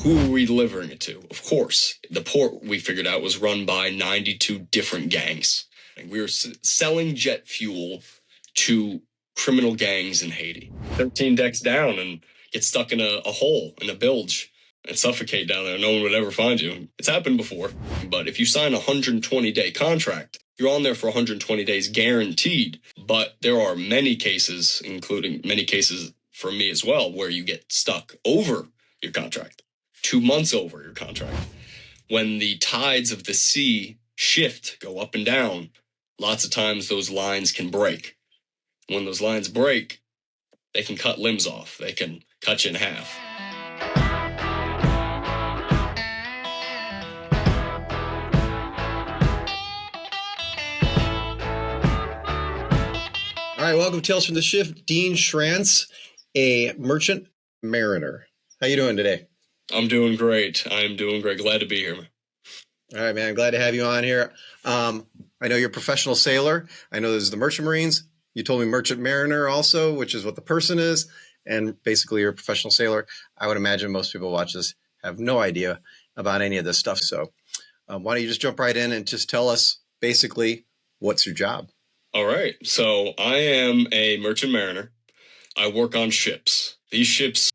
Who are we delivering it to? Of course, the port we figured out was run by 92 different gangs. And we were selling jet fuel to criminal gangs in Haiti. 13 decks down and get stuck in a hole, in a bilge, and suffocate down there. No one would ever find you. It's happened before. But if you sign a 120-day contract, you're on there for 120 days guaranteed. But there are many cases, including many cases for me as well, where you get stuck over your contract, 2 months over your contract. When the tides of the sea shift, go up and down, lots of times those lines can break. When those lines break, they can cut limbs off. They can cut you in half. All right, welcome to Tales from the Ship. Dean Schrantz, a merchant mariner. How you doing today? I'm doing great. I'm doing great. Glad to be here. All right, man. Glad to have you on here. I know you're a professional sailor. I know there's the merchant marines. You told me merchant mariner also, which is what the person is. And basically, you're a professional sailor. I would imagine most people watch this have no idea about any of this stuff. So why don't you just jump right in and just tell us basically what's your job? All right. So I am a merchant mariner. I work on ships. These ships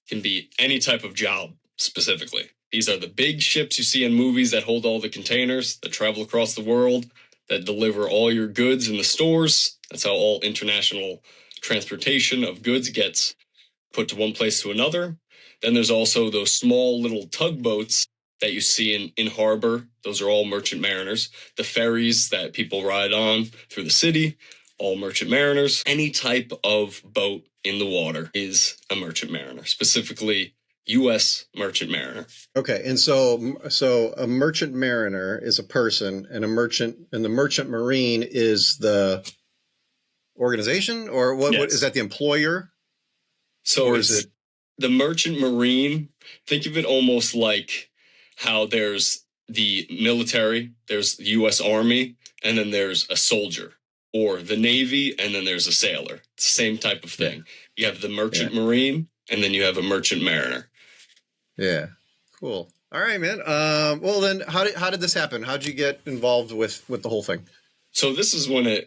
can be any type of job specifically. These are the big ships you see in movies that hold all the containers, that travel across the world, that deliver all your goods in the stores. That's how all international transportation of goods gets put to one place to another. Then there's also those small little tugboats that you see in harbor. Those are all merchant mariners. The ferries that people ride on through the city, all merchant mariners. Any type of boat in the water is a merchant mariner, specifically U.S. merchant mariner. Okay, and so a merchant mariner is a person, and the merchant marine is the organization, or what? Yes. What is that? The employer? So or is it the merchant marine? Think of it almost like how there's the military, there's the U.S. Army, and then there's a soldier, or the Navy, and then there's a sailor. It's the same type of thing. You have the merchant marine, and then you have a merchant mariner. Yeah, cool. All right, man. Well, then, how did this happen? How did you get involved with the whole thing? So this is when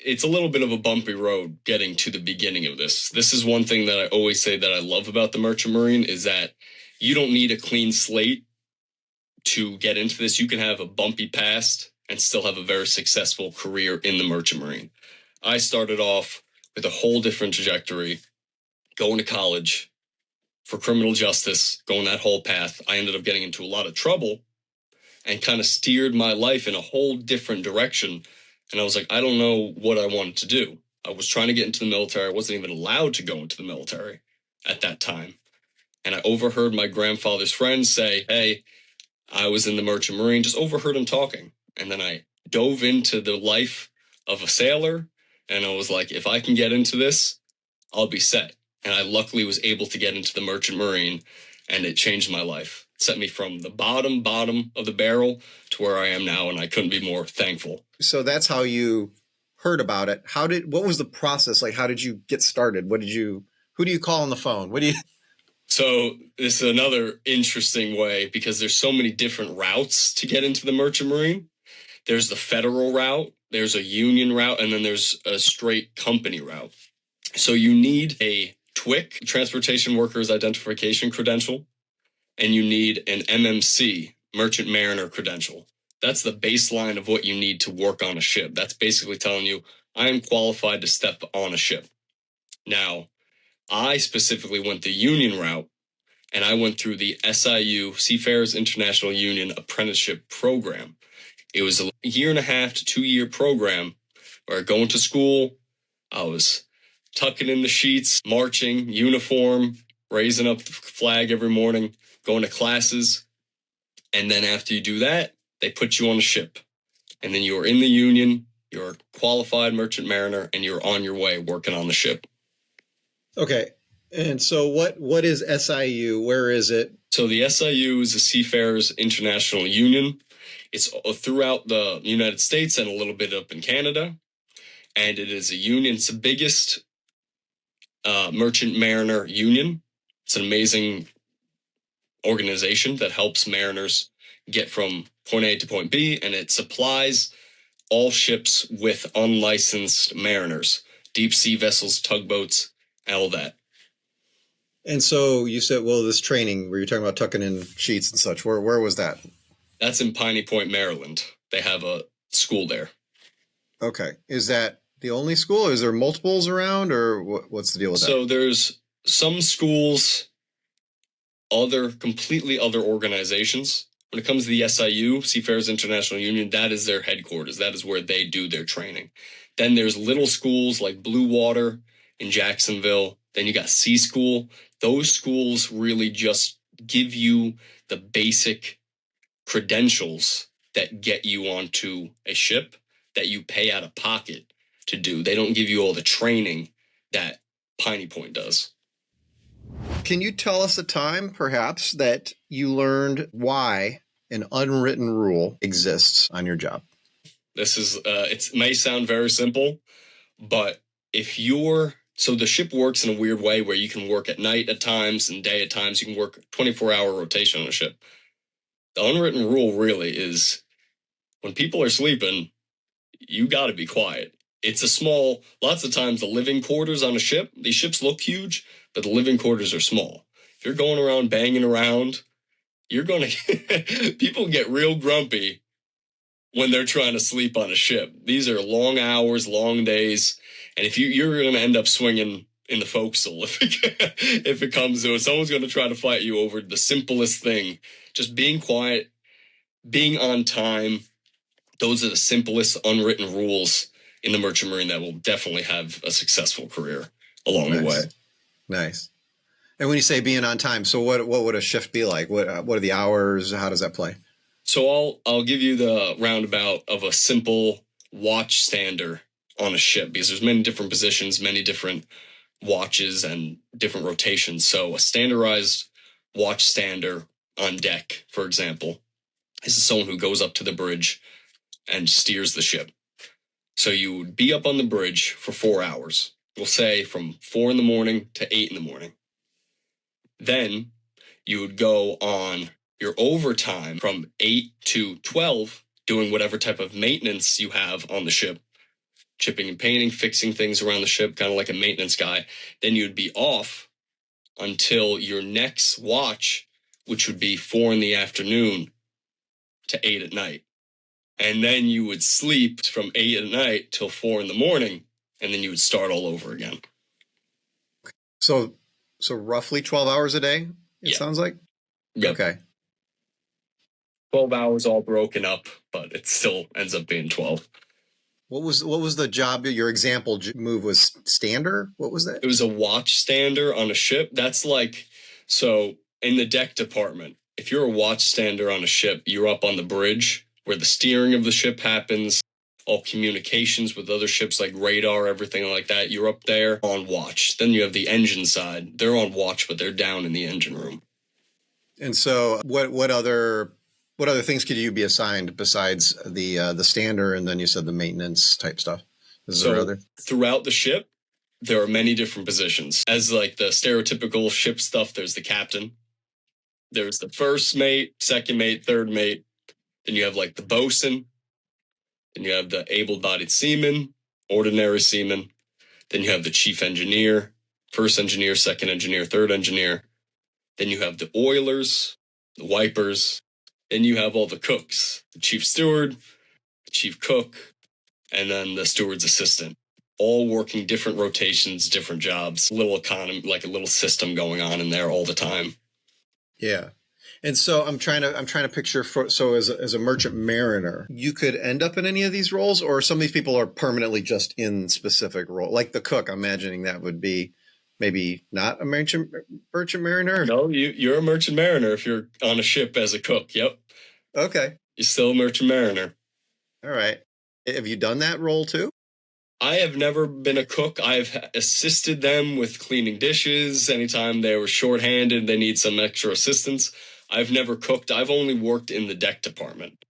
it's a little bit of a bumpy road getting to the beginning of this. This is one thing that I always say that I love about the merchant marine is that you don't need a clean slate to get into this. You can have a bumpy past and still have a very successful career in the merchant marine. I started off with a whole different trajectory, going to college for criminal justice, going that whole path. I ended up getting into a lot of trouble and kind of steered my life in a whole different direction. And I was like, I don't know what I wanted to do. I was trying to get into the military. I wasn't even allowed to go into the military at that time. And I overheard my grandfather's friends say, hey, I was in the merchant marine, just overheard him talking. And then I dove into the life of a sailor. And I was like, if I can get into this, I'll be set. And I luckily was able to get into the merchant marine, and it changed my life. It set me from the bottom of the barrel to where I am now, and I couldn't be more thankful. So that's how you heard about it. What was the process? Like, how did you get started? Who do you call on the phone? So this is another interesting way because there's so many different routes to get into the merchant marine. There's the federal route, there's a union route, and then there's a straight company route. So you need a TWIC, Transportation Workers Identification Credential, and you need an MMC, Merchant Mariner Credential. That's the baseline of what you need to work on a ship. That's basically telling you, I am qualified to step on a ship. Now, I specifically went the union route, and I went through the SIU, Seafarers International Union Apprenticeship Program. It was a 1.5 to 2 year program where going to school, I was tucking in the sheets, marching, uniform, raising up the flag every morning, going to classes. And then after you do that, they put you on a ship. And then you're in the union, you're a qualified merchant mariner, and you're on your way working on the ship. Okay. And so what is SIU? Where is it? So the SIU is the Seafarers International Union. It's throughout the United States and a little bit up in Canada. And it is a union. It's the biggest merchant mariner union. It's an amazing organization that helps mariners get from point A to point B, and it supplies all ships with unlicensed mariners, deep sea vessels, tugboats, all that. And so you said, well, this training where you're talking about tucking in sheets and such, where was that? That's in Piney Point, Maryland. They have a school there. Okay. Is that the only school? Is there multiples around, or what's the deal with that? So there's some schools, completely other organizations. When it comes to the SIU, Seafarers International Union, that is their headquarters. That is where they do their training. Then there's little schools like Blue Water in Jacksonville. Then you got Sea School. Those schools really just give you the basic credentials that get you onto a ship that you pay out of pocket to do. They don't give you all the training that Piney Point does. Can you tell us a time, perhaps, that you learned why an unwritten rule exists on your job? This is, it may sound very simple, but so the ship works in a weird way where you can work at night at times and day at times. You can work 24-hour rotation on a ship. The unwritten rule really is when people are sleeping, you got to be quiet. It's lots of times the living quarters on a ship, these ships look huge, but the living quarters are small. If you're going around banging around, people get real grumpy when they're trying to sleep on a ship. These are long hours, long days, and if you're going to end up swinging in the forecastle if it comes to it. Someone's going to try to fight you over the simplest thing. Just being quiet, being on time. Those are the simplest unwritten rules in the Merchant Marine that will definitely have a successul career along the way. Nice. And when you say being on time, so what would a shift be like? What are the hours? How does that play? So I'll give you the roundabout of a simple watch stander on a ship, because there's many different positions, many different watches and different rotations. So a standardized watch stander on deck, for example, is someone who goes up to the bridge and steers the ship. So you would be up on the bridge for 4 hours. We'll say from 4 in the morning to 8 in the morning. Then you would go on your overtime from 8 to 12, doing whatever type of maintenance you have on the ship, chipping and painting, fixing things around the ship, kind of like a maintenance guy. Then you'd be off until your next watch, which would be 4 in the afternoon to 8 at night. And then you would sleep from 8 at night till 4 in the morning, and then you would start all over again. So roughly 12 hours a day, it sounds like? Yep. Okay. 12 hours all broken up, but it still ends up being 12. What was the job? Your example move was stander? What was that? It was a watch stander on a ship. That's like, so in the deck department, if you're a watch stander on a ship, you're up on the bridge where the steering of the ship happens, all communications with other ships like radar, everything like that. You're up there on watch. Then you have the engine side. They're on watch, but they're down in the engine room. And so what other things could you be assigned besides the stander, and then you said the maintenance type stuff? Throughout the ship, there are many different positions. As like the stereotypical ship stuff, there's the captain. There's the first mate, second mate, third mate. Then you have like the bosun. Then you have the able-bodied seaman, ordinary seaman. Then you have the chief engineer, first engineer, second engineer, third engineer. Then you have the oilers, the wipers. Then you have all the cooks, the chief steward, the chief cook, and then the steward's assistant, all working different rotations, different jobs, little economy, like a little system going on in there all the time. Yeah. And so I'm trying to picture as a merchant mariner, you could end up in any of these roles, or some of these people are permanently just in specific role. Like the cook, I'm imagining that would be maybe not a merchant mariner. No, you're a merchant mariner if you're on a ship as a cook. Yep. Okay. You're still a merchant mariner. All right. Have you done that role too? I have never been a cook. I've assisted them with cleaning dishes. Anytime they were shorthanded, they need some extra assistance. I've never cooked. I've only worked in the deck department.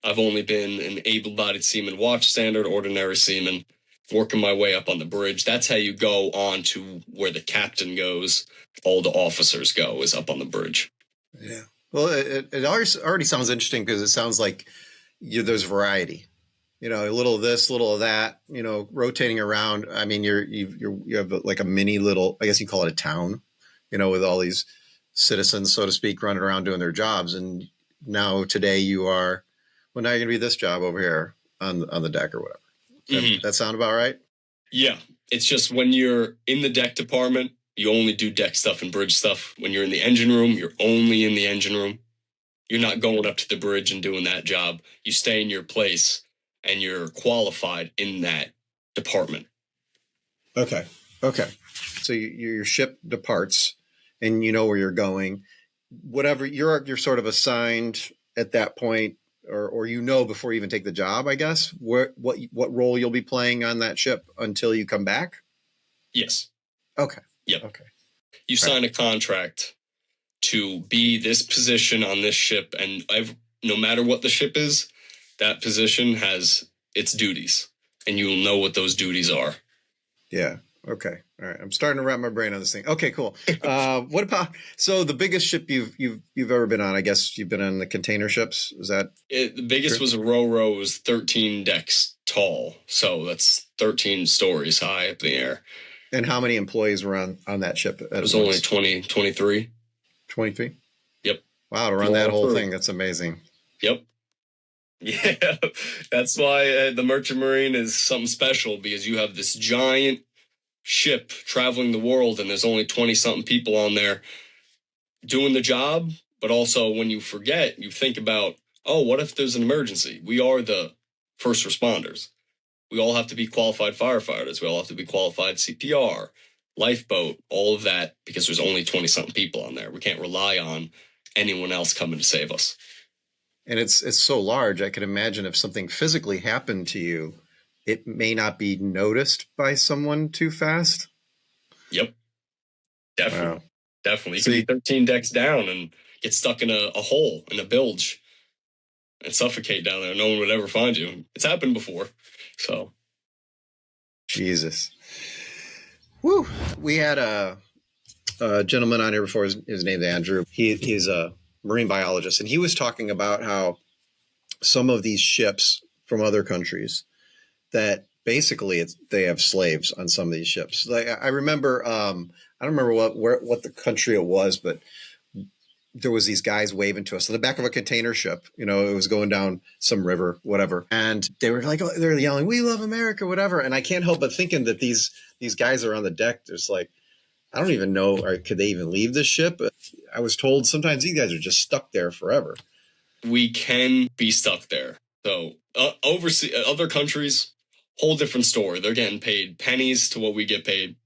I've only been an able-bodied seaman, watch standard, ordinary seaman, working my way up on the bridge. That's how you go on to where the captain goes. All the officers go is up on the bridge. Yeah. Well, it already sounds interesting because it sounds like there's variety. A little of this, a little of that. Rotating around. I mean, you have like a mini little. I guess you call it a town. With all these citizens, so to speak, running around doing their jobs. And now today you are. Well, now you're going to be this job over here on the deck or whatever. That sound about right? Yeah. It's just when you're in the deck department, you only do deck stuff and bridge stuff. When you're in the engine room, you're only in the engine room. You're not going up to the bridge and doing that job. You stay in your place and you're qualified in that department. Okay. So your ship departs and you know where you're going. Whatever you're sort of assigned at that point, or before you even take the job, I guess, what role you'll be playing on that ship until you come back? Yes. Okay. Yep. Okay. You sign a contract to be this position on this ship, and no matter what the ship is, that position has its duties, and you'll know what those duties are. Yeah. Okay. All right. I'm starting to wrap my brain on this thing. Okay, cool. What about the biggest ship you've ever been on? I guess you've been on the container ships. Is that the biggest? Was a Ro-Ro. It was 13 decks tall, so that's 13 stories high up in the air. And how many employees were on that ship? It was only 23. 23? Yep. Wow, to run that whole thing, that's amazing. Yep. Yeah, that's why the Merchant Marine is something special, because you have this giant ship traveling the world and there's only 20-something people on there doing the job. But also when you forget, you think about, oh, what if there's an emergency? We are the first responders. We all have to be qualified firefighters. We all have to be qualified CPR, lifeboat, all of that, because there's only 20-something people on there. We can't rely on anyone else coming to save us. And it's so large, I can imagine if something physically happened to you, it may not be noticed by someone too fast. Yep. Definitely. Wow. Definitely. You So can be 13 decks down and get stuck in a hole, in a bilge, and suffocate down there. No one would ever find you. It's happened before. So. Jesus. Woo. We had a gentleman on here before. His name's Andrew. He's a marine biologist, and he was talking about how some of these ships from other countries that basically they have slaves on some of these ships. Like I remember, I don't remember what the country it was, but there was these guys waving to us on the back of a container ship. It was going down some river, whatever, and they were like, they're yelling, "We love America," whatever. And I can't help but thinking that these guys are on the deck. There's like, I don't even know, could they even leave this ship? I was told sometimes these guys are just stuck there forever. We can be stuck there. So overseas, other countries, whole different story. They're getting paid pennies to what we get paid.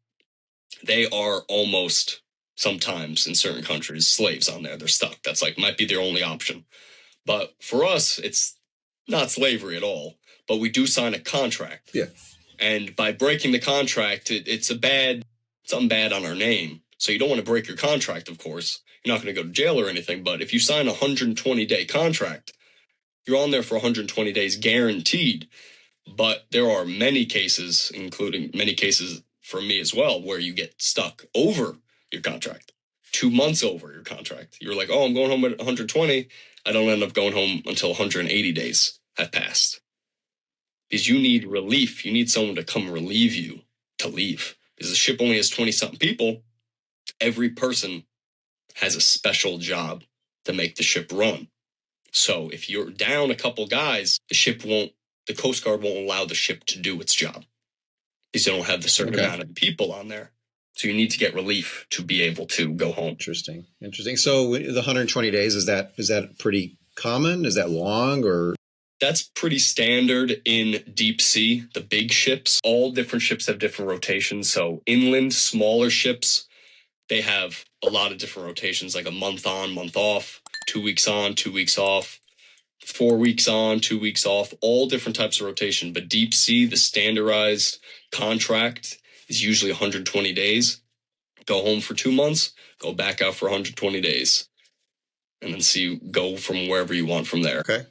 They are almost, sometimes in certain countries, slaves on there. They're stuck. That's might be their only option. But for us, it's not slavery at all. But we do sign a contract. Yeah. And by breaking the contract, it's something bad on our name. So you don't want to break your contract, of course. You're not going to go to jail or anything. But if you sign a 120-day contract, you're on there for 120 days guaranteed. But there are many cases, including many cases for me as well, where you get stuck over your contract, 2 months over your contract. You're like, oh, I'm going home at 120. I don't end up going home until 180 days have passed. Because you need relief. You need someone to come relieve you to leave. Because the ship only has 20-something people. Every person has a special job to make the ship run. So if you're down a couple guys, the Coast Guard won't allow the ship to do its job. Because they don't have the certain amount of people on there. So you need to get relief to be able to go home. Interesting. So the 120 days, is that pretty common? Is that long or? That's pretty standard in deep sea, the big ships. All different ships have different rotations. So inland, smaller ships, they have a lot of different rotations, like a month on, month off, 2 weeks on, 2 weeks off, 4 weeks on, 2 weeks off, all different types of rotation. But deep sea, the standardized contract is usually 120 days. Go home for 2 months, go back out for 120 days, and then go from wherever you want from there. Okay.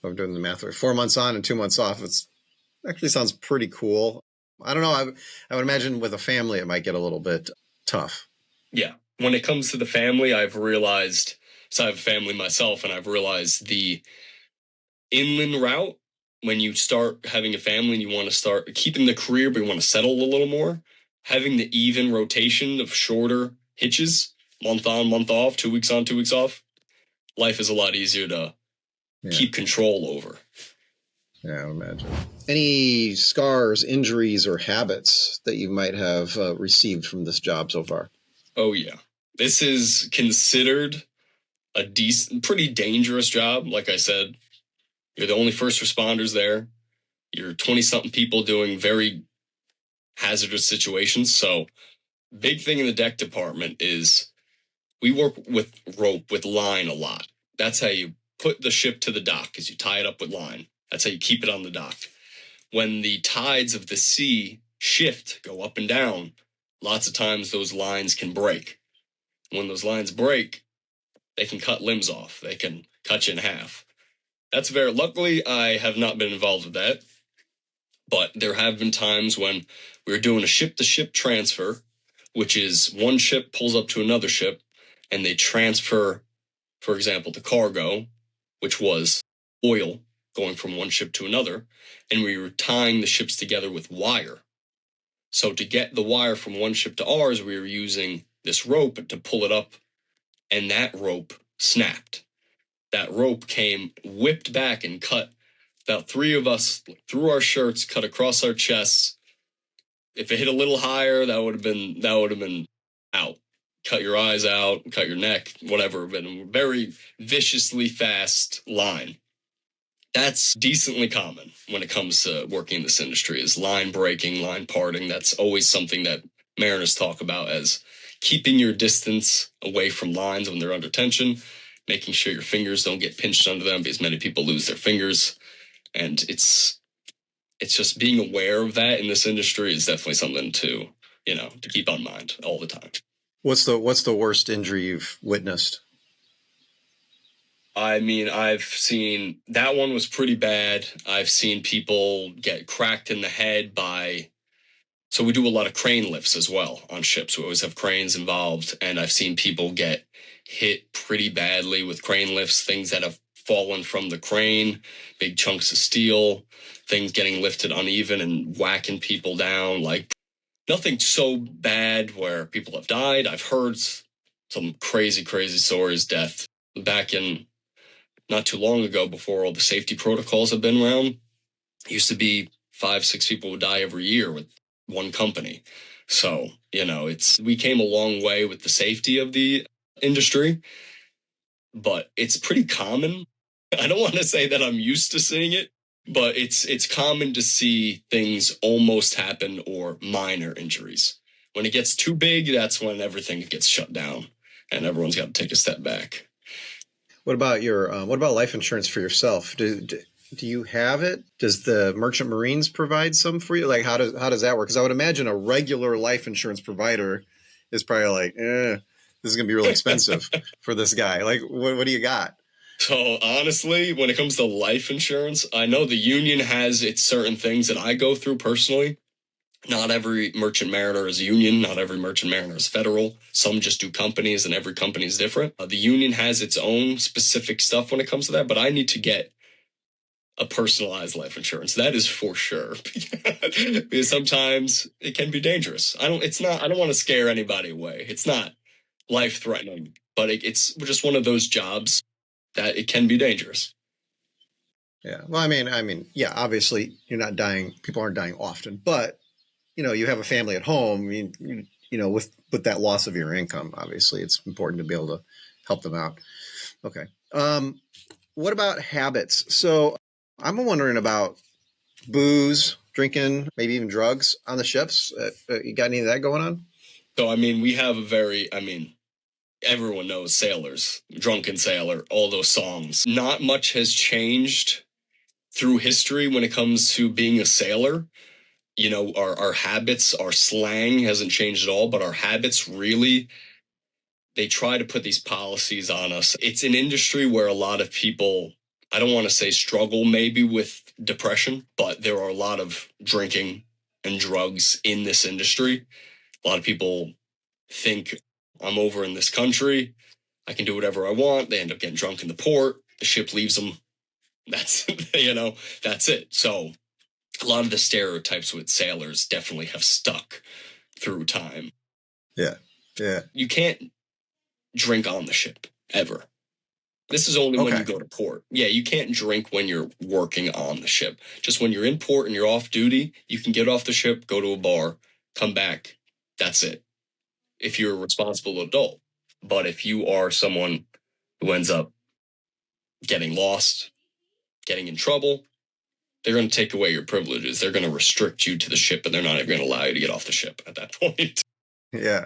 I'm doing the math right. 4 months on and 2 months off. It's actually sounds pretty cool. I don't know. I would imagine with a family, it might get a little bit tough. Yeah. When it comes to the family, I've realized So I have a family myself, and I've realized the inland route, when you start having a family and you want to start keeping the career, but you want to settle a little more, having the even rotation of shorter hitches, month on, month off, 2 weeks on, 2 weeks off, life is a lot easier to keep control over. Yeah, I would imagine. Any scars, injuries, or habits that you might have received from this job so far? Oh, yeah. This is considered a decent, pretty dangerous job. Like I said, you're the only first responders there. You're 20-something people doing very hazardous situations. So big thing in the deck department is we work with rope, with line a lot. That's how you put the ship to the dock, is you tie it up with line. That's how you keep it on the dock. When the tides of the sea shift, go up and down, lots of times those lines can break. When those lines break, they can cut limbs off. They can cut you in half. That's very, luckily, I have not been involved with that. But there have been times when we were doing a ship-to-ship transfer, which is one ship pulls up to another ship, and they transfer, for example, the cargo, which was oil going from one ship to another, and we were tying the ships together with wire. So to get the wire from one ship to ours, we were using this rope to pull it up, and that rope snapped. That rope came whipped back and cut about 3 of us through our shirts, cut across our chests. If it hit a little higher, that would have been out. Cut your eyes out, cut your neck, whatever. But a very viciously fast line. That's decently common when it comes to working in this industry, is line breaking, line parting. That's always something that mariners talk about as keeping your distance away from lines when they're under tension, making sure your fingers don't get pinched under them, because many people lose their fingers. And it's just being aware of that in this industry is definitely something to keep on mind all the time. What's the worst injury you've witnessed? I mean, I've seen, that one was pretty bad. I've seen people get cracked in the head so we do a lot of crane lifts as well on ships. We always have cranes involved, and I've seen people get hit pretty badly with crane lifts, things that have fallen from the crane, big chunks of steel, things getting lifted uneven and whacking people down. Like, nothing so bad where people have died. I've heard some crazy, crazy stories, death. Back in not too long ago, before all the safety protocols have been around, it used to be 5-6 people would die every year with one company. So, we came a long way with the safety of the industry, but it's pretty common. I don't want to say that I'm used to seeing it, but it's common to see things almost happen, or minor injuries. When it gets too big, that's when everything gets shut down and everyone's got to take a step back. What about what about life insurance for yourself? Do you have it? Does the Merchant Marines provide some for you? Like, how does that work? Because I would imagine a regular life insurance provider is probably like, this is going to be really expensive for this guy. Like, what do you got? So honestly, when it comes to life insurance, I know the union has its certain things that I go through personally. Not every merchant mariner is union. Not every merchant mariner is federal. Some just do companies, and every company is different. The union has its own specific stuff when it comes to that, but I need to get a personalized life insurance. That is for sure. Because sometimes it can be dangerous. I don't want to scare anybody away. It's not life-threatening, but it's just one of those jobs that it can be dangerous. Yeah. Well, I mean, yeah, obviously you're not dying. People aren't dying often, but you have a family at home. I mean, with that loss of your income, obviously it's important to be able to help them out. Okay. What about habits? So I'm wondering about booze, drinking, maybe even drugs on the ships. You got any of that going on? So, I mean, we have everyone knows Sailors, Drunken Sailor, all those songs. Not much has changed through history when it comes to being a sailor. Our habits, our slang hasn't changed at all, but our habits really, they try to put these policies on us. It's an industry where a lot of people, I don't want to say struggle maybe with depression, but there are a lot of drinking and drugs in this industry. A lot of people think, I'm over in this country, I can do whatever I want. They end up getting drunk in the port. The ship leaves them. That's, that's it. So a lot of the stereotypes with sailors definitely have stuck through time. Yeah. Yeah. You can't drink on the ship ever. This is only when you go to port. Yeah, you can't drink when you're working on the ship. Just when you're in port and you're off duty, you can get off the ship, go to a bar, come back. That's it. If you're a responsible adult. But if you are someone who ends up getting lost, getting in trouble, they're going to take away your privileges. They're going to restrict you to the ship, and they're not even going to allow you to get off the ship at that point. Yeah.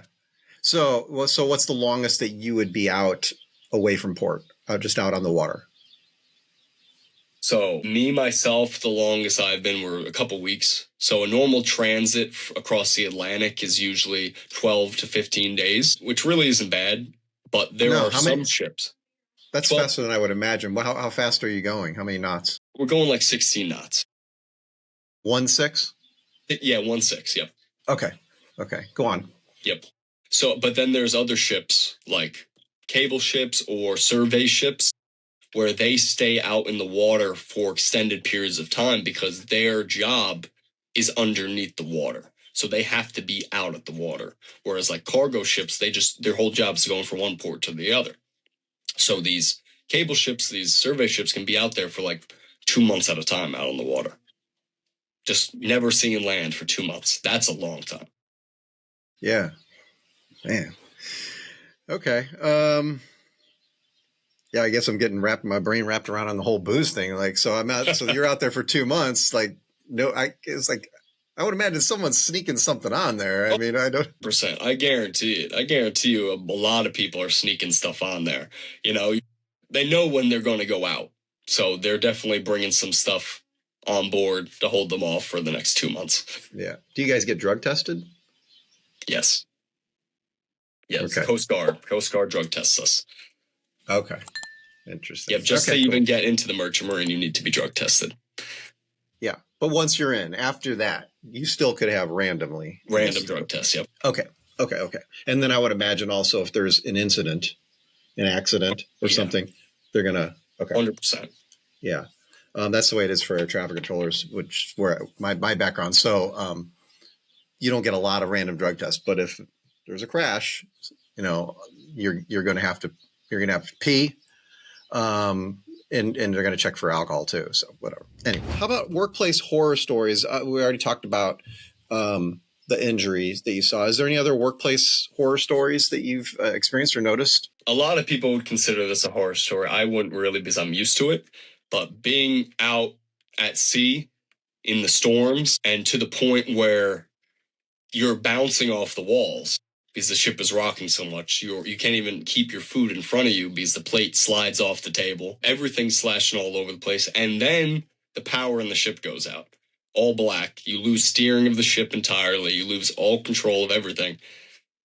So what's the longest that you would be out away from port, just out on the water? So myself, the longest I've been were a couple weeks. So a normal transit across the Atlantic is usually 12 to 15 days, which really isn't bad. But there are some ships. That's 12, faster than I would imagine. How fast are you going? How many knots? We're going like 16 knots. 1.6? Yeah, 1.6. Yep. Okay. Go on. Yep. So, but then there's other ships like cable ships or survey ships where they stay out in the water for extended periods of time because their job is underneath the water. So they have to be out at the water. Whereas like cargo ships, their whole job is going from one port to the other. So these cable ships, these survey ships can be out there for like 2 months at a time out on the water. Just never seeing land for 2 months. That's a long time. Yeah. Man. Okay. Yeah, I guess I'm getting my brain wrapped around on the whole booze thing. Like, so you're out there for 2 months. Like, it's like, I would imagine someone's sneaking something on there. I mean, I don't. % I guarantee it. I guarantee you a lot of people are sneaking stuff on there. They know when they're going to go out. So they're definitely bringing some stuff on board to hold them off for the next 2 months. Yeah. Do you guys get drug tested? Yes. Yes. Okay. Coast Guard drug tests us. Okay. Interesting. Yep. Just to even get into the Merchant Marine, you need to be drug tested. Yeah. But once you're in, after that, you still could have random drug tests. Yep. Okay. And then I would imagine also if there's an incident, an accident or something, they're going to. Okay. 100%. Yeah. That's the way it is for air traffic controllers, which where my background. So you don't get a lot of random drug tests, but if there's a crash, you're going to have to pee. And they're going to check for alcohol too. So whatever. Anyway, how about workplace horror stories? We already talked about the injuries that you saw. Is there any other workplace horror stories that you've experienced or noticed? A lot of people would consider this a horror story. I wouldn't really because I'm used to it. But being out at sea in the storms and to the point where you're bouncing off the walls because the ship is rocking so much, you can't even keep your food in front of you because the plate slides off the table. Everything's slashing all over the place. And then the power in the ship goes out. All black. You lose steering of the ship entirely. You lose all control of everything.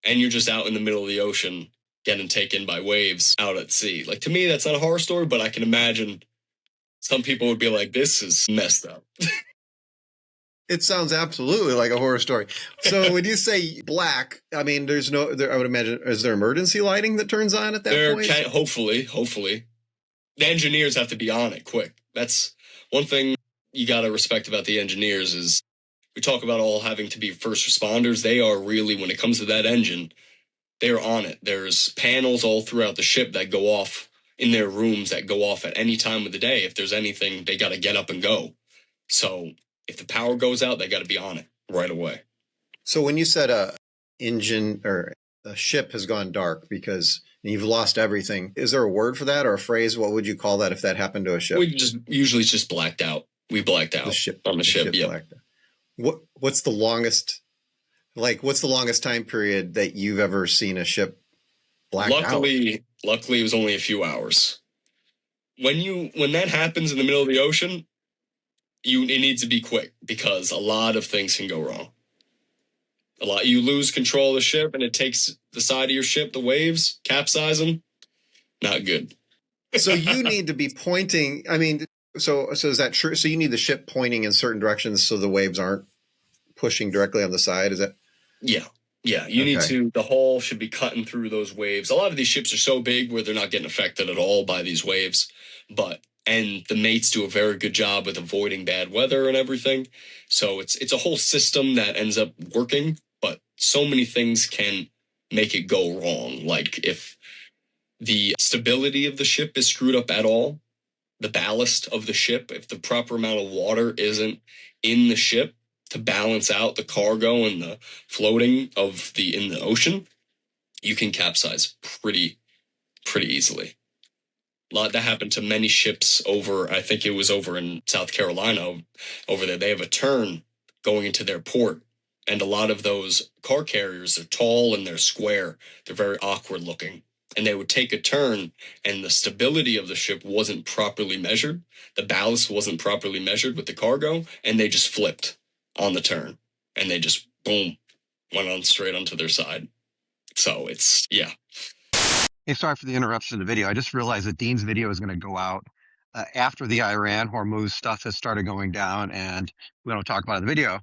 And you're just out in the middle of the ocean getting taken by waves out at sea. Like, to me, that's not a horror story, but I can imagine some people would be like, this is messed up. It sounds absolutely like a horror story. So when you say black, I mean, I would imagine, is there emergency lighting that turns on at that point? Hopefully. The engineers have to be on it quick. That's one thing you got to respect about the engineers is we talk about all having to be first responders. They are really, when it comes to that engine, they're on it. There's panels all throughout the ship that go off in their rooms that go off at any time of the day. If there's anything, they got to get up and go. So if the power goes out, they got to be on it right away. So when you said a engine or a ship has gone dark because you've lost everything, is there a word for that or a phrase? What would you call that if that happened to a ship? Usually it's just blacked out. We blacked out on the ship. Yeah. What's the longest time period that you've ever seen a ship blacked out? Luckily, it was only a few hours. When that happens in the middle of the ocean, it needs to be quick because a lot of things can go wrong. You lose control of the ship and it takes the side of your ship, the waves, capsize them. Not good. So you need to be pointing. I mean, so is that true? So you need the ship pointing in certain directions so the waves aren't pushing directly on the side. Is that? Yeah. Yeah, you need Okay. to, the hull should be cutting through those waves. A lot of these ships are so big where they're not getting affected at all by these waves. And the mates do a very good job with avoiding bad weather and everything. So it's a whole system that ends up working, but so many things can make it go wrong. Like if the stability of the ship is screwed up at all, the ballast of the ship, if the proper amount of water isn't in the ship to balance out the cargo and the floating of the in the ocean, you can capsize pretty easily. A lot that happened to many ships over, I think it was over in South Carolina over there. They have a turn going into their port, and a lot of those car carriers are tall and they're square. They're very awkward looking. And they would take a turn, and the stability of the ship wasn't properly measured. The ballast wasn't properly measured with the cargo, and they just flipped on the turn. And they just, boom, went on straight onto their side. So it's, yeah. Hey, sorry for the interruption in the video. I just realized that Dean's video is going to go out after the Iran Hormuz stuff has started going down, and we don't talk about it in the video.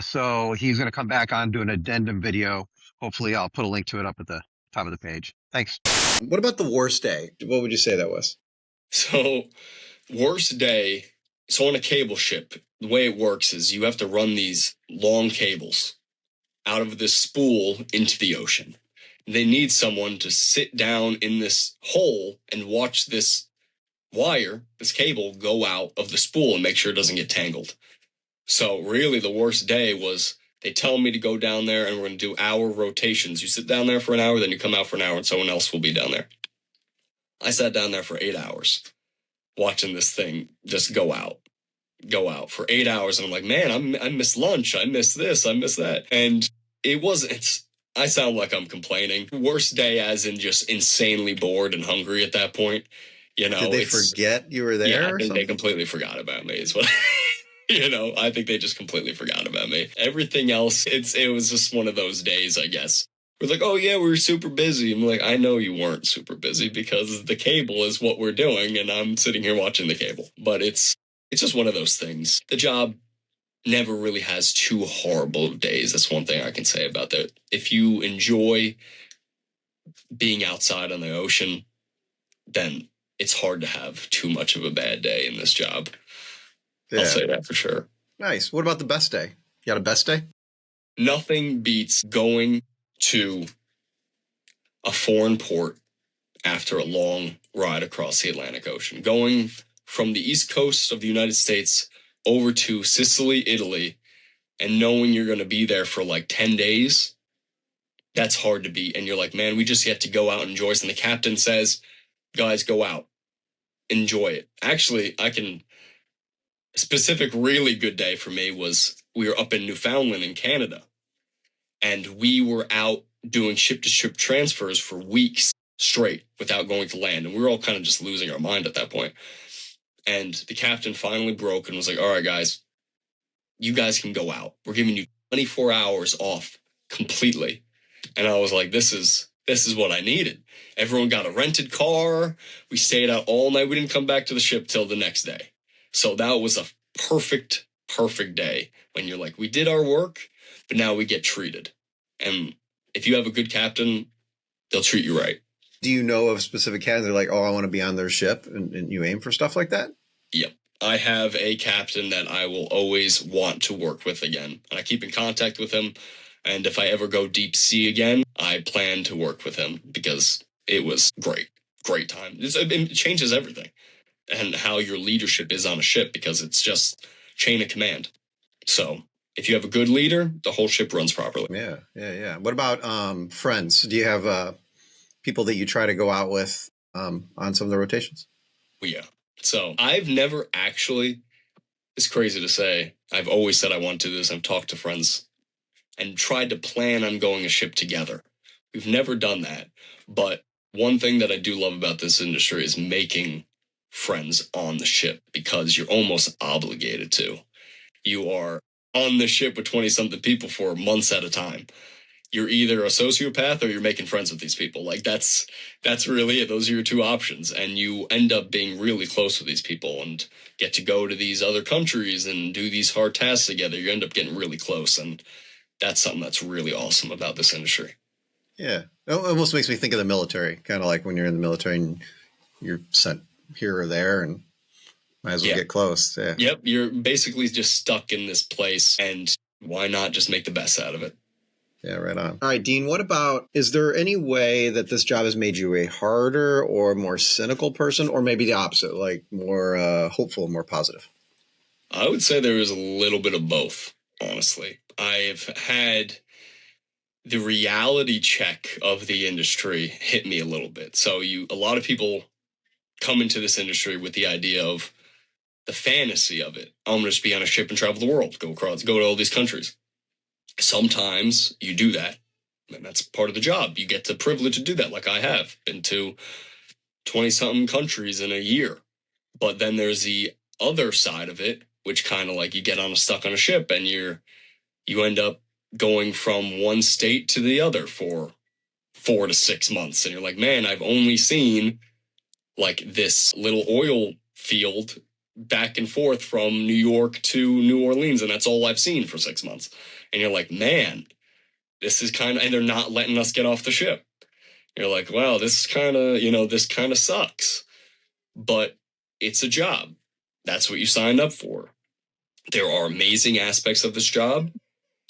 So he's going to come back on, do an addendum video. Hopefully, I'll put a link to it up at the top of the page. Thanks. What about the worst day? What would you say that was? So, worst day. So, on a cable ship, the way it works is you have to run these long cables out of this spool into the ocean. They need someone to sit down in this hole and watch this wire, this cable, go out of the spool and make sure it doesn't get tangled. So, really, the worst day was they tell me to go down there and we're going to do hour rotations. You sit down there for an hour, then you come out for an hour, and someone else will be down there. I sat down there for 8 hours watching this thing just go out for 8 hours. And I'm like, man, I miss lunch. I miss this. I miss that. And I sound like I'm complaining. Worst day as in just insanely bored and hungry at that point. You know, did they forget you were there? Yeah, or I think something? they completely forgot about me is what I think they just completely forgot about me. Everything else, it was just one of those days, I guess. We're like, oh yeah, we were super busy. I'm like, I know you weren't super busy because the cable is what we're doing, and I'm sitting here watching the cable. But it's just one of those things. The job never really has too horrible of days. That's one thing I can say about that. If you enjoy being outside on the ocean, then it's hard to have too much of a bad day in this job. Yeah. I'll say that for sure. Nice. What about the best day? You got a best day? Nothing beats going to a foreign port after a long ride across the Atlantic Ocean. Going from the east coast of the United States over to Sicily, Italy, and knowing you're going to be there for like 10 days, that's hard to beat. And you're like, man, we just get to go out and enjoy this. And the captain says, guys, go out, enjoy it. Actually, a specific really good day for me was we were up in Newfoundland in Canada, and we were out doing ship-to-ship transfers for weeks straight without going to land. And we were all kind of just losing our mind at that point. And the captain finally broke and was like, all right, guys, you guys can go out. We're giving you 24 hours off completely. And I was like, this is what I needed. Everyone got a rented car. We stayed out all night. We didn't come back to the ship till the next day. So that was a perfect day when you're like, we did our work, but now we get treated. And if you have a good captain, they'll treat you right. Do you know of specific captains that are like, oh, I want to be on their ship, and you aim for stuff like that? Yep. I have a captain that I will always want to work with again. And I keep in contact with him. And if I ever go deep sea again, I plan to work with him because it was great time. It changes everything and how your leadership is on a ship because it's just chain of command. So if you have a good leader, the whole ship runs properly. Yeah. What about friends? Do you have people that you try to go out with on some of the rotations? Well, yeah. So I've never actually, it's crazy to say, I've always said I want to do this. I've talked to friends and tried to plan on going a ship together. We've never done that. But one thing that I do love about this industry is making friends on the ship because you're almost obligated to. You are on the ship with 20-something people for months at a time. You're either a sociopath or you're making friends with these people. Like that's really it. Those are your two options. And you end up being really close with these people and get to go to these other countries and do these hard tasks together. You end up getting really close. And That's something that's really awesome about this industry. Yeah. It almost makes me think of the military, kind of like when you're in the military and you're sent here or there and might as well get close. Yeah. Yep. You're basically just stuck in this place, and why not just make the best out of it? Yeah, right on. All right, Dean, what about, is there any way that this job has made you a harder or more cynical person, or maybe the opposite, like more hopeful, more positive? I would say there is a little bit of both, honestly. I've had the reality check of the industry hit me a little bit. So a lot of people come into this industry with the idea of the fantasy of it. I'm going to just be on a ship and travel the world, go to all these countries. Sometimes you do that, and that's part of the job. You get the privilege to do that, like I have been to 20-something countries in a year. But then there's the other side of it, which kind of like you get stuck on a ship, and you end up going from one state to the other for 4 to 6 months. And you're like, man, I've only seen like this little oil field back and forth from New York to New Orleans. And that's all I've seen for 6 months. And you're like, man, this is kind of, and they're not letting us get off the ship. You're like, wow, this kind of sucks. But it's a job. That's what you signed up for. There are amazing aspects of this job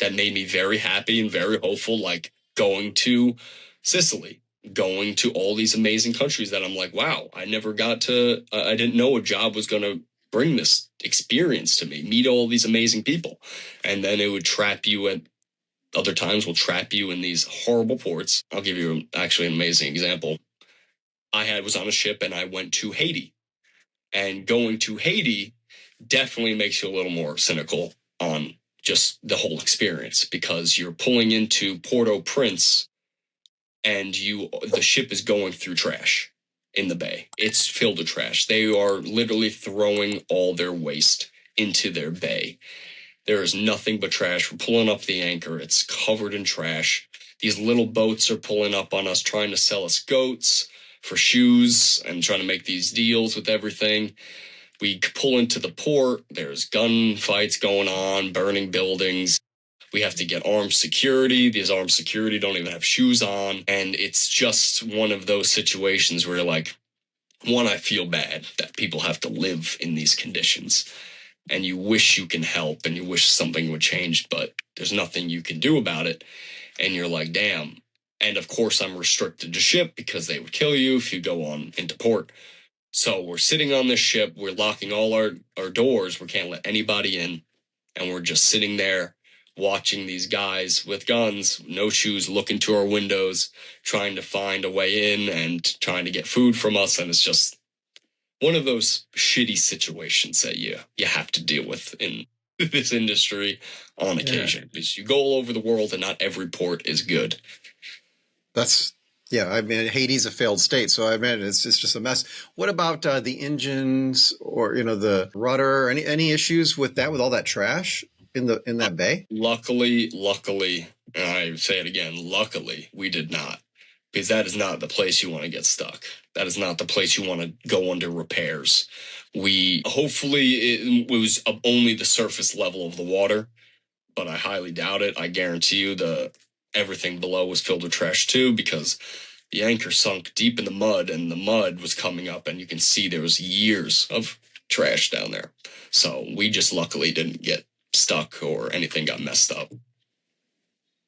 that made me very happy and very hopeful, like going to Sicily, going to all these amazing countries that I'm like, wow, I didn't know a job was going to bring this experience to me, meet all these amazing people. And then it would trap you at other times will trap you in these horrible ports. I'll give you actually an amazing example. I was on a ship and I went to Haiti, and going to Haiti definitely makes you a little more cynical on just the whole experience, because you're pulling into Port-au-Prince and the ship is going through trash in the bay. It's filled with trash. They are literally throwing all their waste into their bay. There is nothing but trash. We're pulling up the anchor. It's covered in trash. These little boats are pulling up on us, trying to sell us goats for shoes and trying to make these deals with everything. We pull into the port. There's gunfights going on, burning buildings. We have to get armed security. These armed security don't even have shoes on. And it's just one of those situations where, like, one, I feel bad that people have to live in these conditions. And you wish you can help and you wish something would change, but there's nothing you can do about it. And you're like, damn. And of course, I'm restricted to ship because they would kill you if you go on into port. So we're sitting on this ship. We're locking all our doors. We can't let anybody in. And we're just sitting there watching these guys with guns, no shoes, look into our windows, trying to find a way in and trying to get food from us. And it's just one of those shitty situations that you have to deal with in this industry on occasion, because you go all over the world and not every port is good. I mean, Haiti's a failed state, so I mean, it's just a mess. What about the engines or, the rudder? Any issues with that, with all that trash in that bay? Luckily, and I say it again, luckily, we did not. Because that is not the place you want to get stuck. That is not the place you want to go under repairs. Hopefully it was only the surface level of the water, but I highly doubt it. I guarantee you everything below was filled with trash too, because the anchor sunk deep in the mud and the mud was coming up, and you can see there was years of trash down there. So we just luckily didn't get stuck or anything got messed up.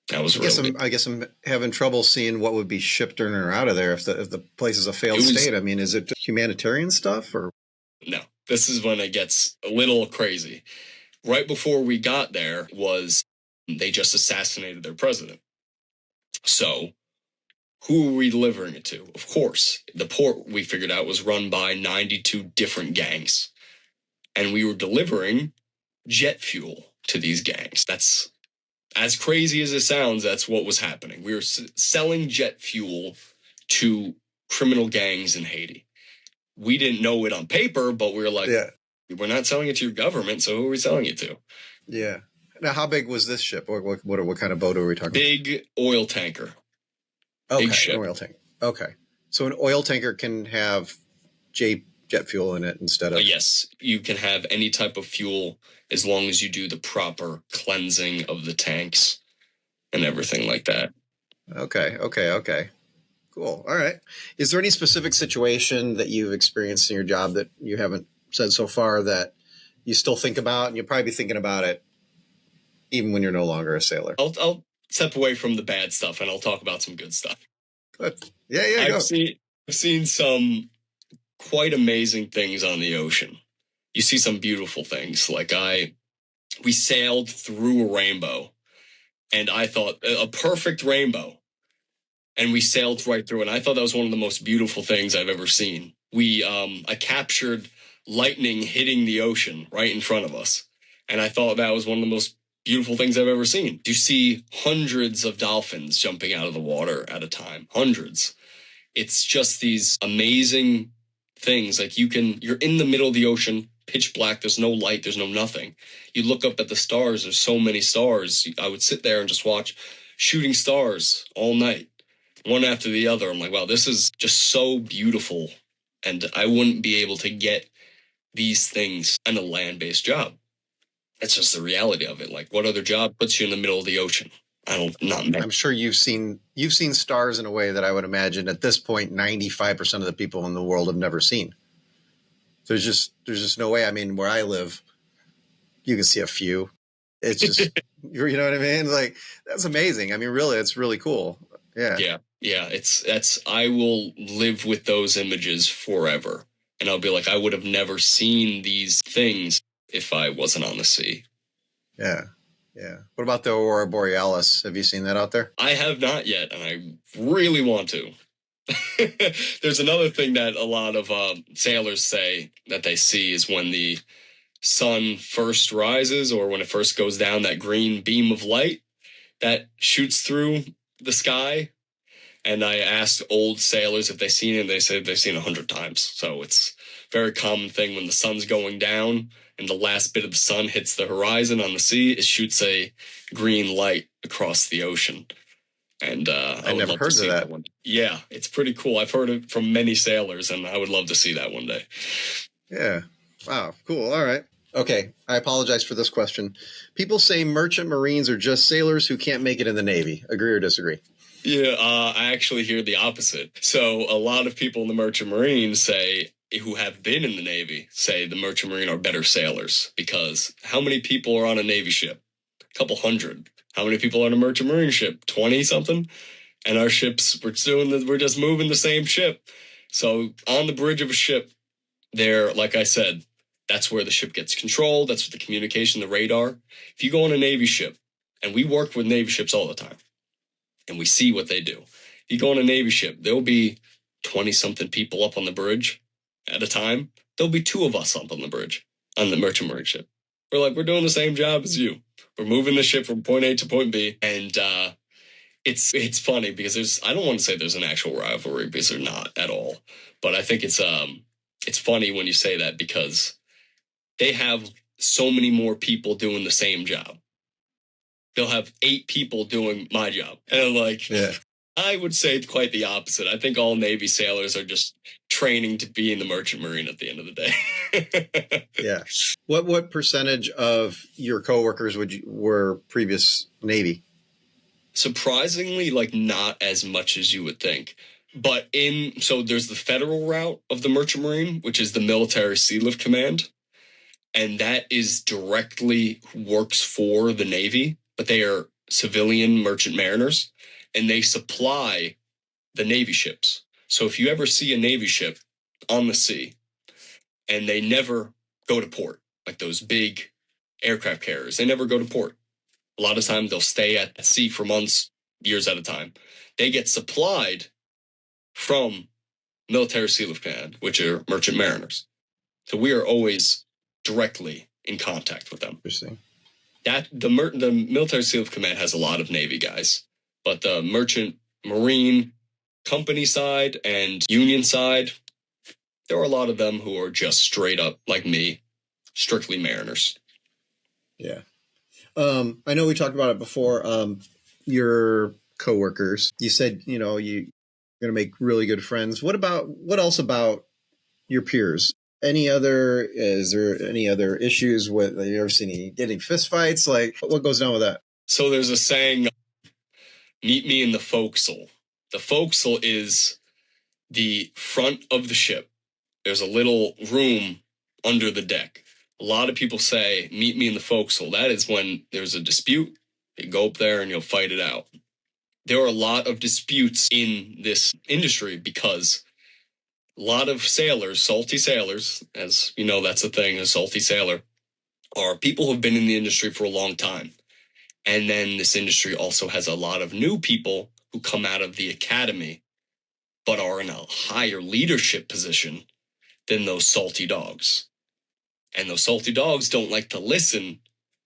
That was I guess I'm having trouble seeing what would be shipped in or out of there if the place is a failed state. I mean, is it humanitarian stuff or? No, this is when it gets a little crazy. Right before we got there they just assassinated their president. So who are we delivering it to? Of course, the port, we figured out, was run by 92 different gangs. And we were delivering jet fuel to these gangs. That's, as crazy as it sounds, that's what was happening. We were selling jet fuel to criminal gangs in Haiti. We didn't know it on paper, but we were like, we're not selling it to your government, so who are we selling it to? Yeah. Now, how big was this ship? What kind of boat are we talking about? Big oil tanker. Okay, big ship. An oil tanker. Okay. So an oil tanker can have jet fuel in it instead of... Yes, you can have any type of fuel as long as you do the proper cleansing of the tanks. and everything like that. Okay. Cool. All right. Is there any specific situation that you've experienced in your job that you haven't said so far that you still think about, and you'll probably be thinking about it even when you're no longer a sailor? I'll step away from the bad stuff and I'll talk about some good stuff. Good. Yeah, I've go. seen some quite amazing things on the ocean. You see some beautiful things. Like we sailed through a rainbow, and I thought a perfect rainbow, and we sailed right through, and I thought that was one of the most beautiful things I've ever seen. I captured lightning hitting the ocean right in front of us, and I thought that was one of the most beautiful things I've ever seen. You see hundreds of dolphins jumping out of the water at a time, hundreds. It's just these amazing things. Like you're in the middle of the ocean, pitch black, there's no light, there's no nothing. You look up at the stars, there's so many stars. I would sit there and just watch shooting stars all night, one after the other. I'm like, wow, this is just so beautiful. And I wouldn't be able to get these things in a land-based job. That's just the reality of it. Like, what other job puts you in the middle of the ocean? I'm sure you've seen stars in a way that I would imagine at this point 95% of the people in the world have never seen. There's just no way. I mean, where I live, you can see a few. It's just you know what I mean? Like, that's amazing. I mean, really, it's really cool. Yeah. I will live with those images forever. And I'll be like, I would have never seen these things if I wasn't on the sea. Yeah. What about the Aurora Borealis? Have you seen that out there? I have not yet, and I really want to. There's another thing that a lot of sailors say that they see is when the sun first rises or when it first goes down, that green beam of light that shoots through the sky. And I asked old sailors if they've seen it, and they said they've seen it 100 times. So it's a very common thing when the sun's going down and the last bit of the sun hits the horizon on the sea, it shoots a green light across the ocean. And I would never love heard to see of that one. Yeah, it's pretty cool. I've heard it from many sailors, and I would love to see that one day. Yeah. Wow. Cool. All right. Okay. I apologize for this question. People say merchant marines are just sailors who can't make it in the Navy. Agree or disagree? Yeah, I actually hear the opposite. So a lot of people in the Merchant Marine who have been in the Navy say the Merchant Marine are better sailors, because how many people are on a Navy ship? A couple hundred. How many people are on a Merchant Marine ship? 20 something? And our ships, we're just moving the same ship. So on the bridge of a ship, there, like I said, that's where the ship gets controlled. That's the communication, the radar. If you go on a Navy ship, and we work with Navy ships all the time, and we see what they do. If you go on a Navy ship, there'll be 20-something people up on the bridge at a time. There'll be 2 of us up on the bridge on the Merchant Marine ship. We're doing the same job as you. We're moving the ship from point A to point B. And it's funny because I don't want to say there's an actual rivalry, because there's not at all. But I think it's funny when you say that, because they have so many more people doing the same job. They'll have 8 people doing my job. And I'm like, yeah. I would say quite the opposite. I think all Navy sailors are just training to be in the Merchant Marine at the end of the day. Yeah. What percentage of your coworkers were previous Navy? Surprisingly, not as much as you would think. But so there's the federal route of the Merchant Marine, which is the Military Sea Lift Command. And that is directly works for the Navy, but they are civilian merchant mariners, and they supply the Navy ships. So if you ever see a Navy ship on the sea and they never go to port, like those big aircraft carriers, they never go to port. A lot of times they'll stay at sea for months, years at a time. They get supplied from Military Sea Lift Command, which are merchant mariners. So we are always directly in contact with them. Interesting. The Military Sea Lift Command has a lot of Navy guys, but the Merchant Marine company side and union side, there are a lot of them who are just straight up, like me, strictly mariners. Yeah. I know we talked about it before. Your coworkers, you said, you're going to make really good friends. What else about your peers? Is there any other issues with, have you ever seen any getting fist fights? Like, what goes down with that? So there's a saying, meet me in the forecastle. The forecastle is the front of the ship. There's a little room under the deck. A lot of people say, meet me in the forecastle. That is when there's a dispute. You go up there and you'll fight it out. There are a lot of disputes in this industry because a lot of sailors, salty sailors, as you know, that's a thing, a salty sailor, are people who've been in the industry for a long time. And then this industry also has a lot of new people who come out of the academy but are in a higher leadership position than those salty dogs. And those salty dogs don't like to listen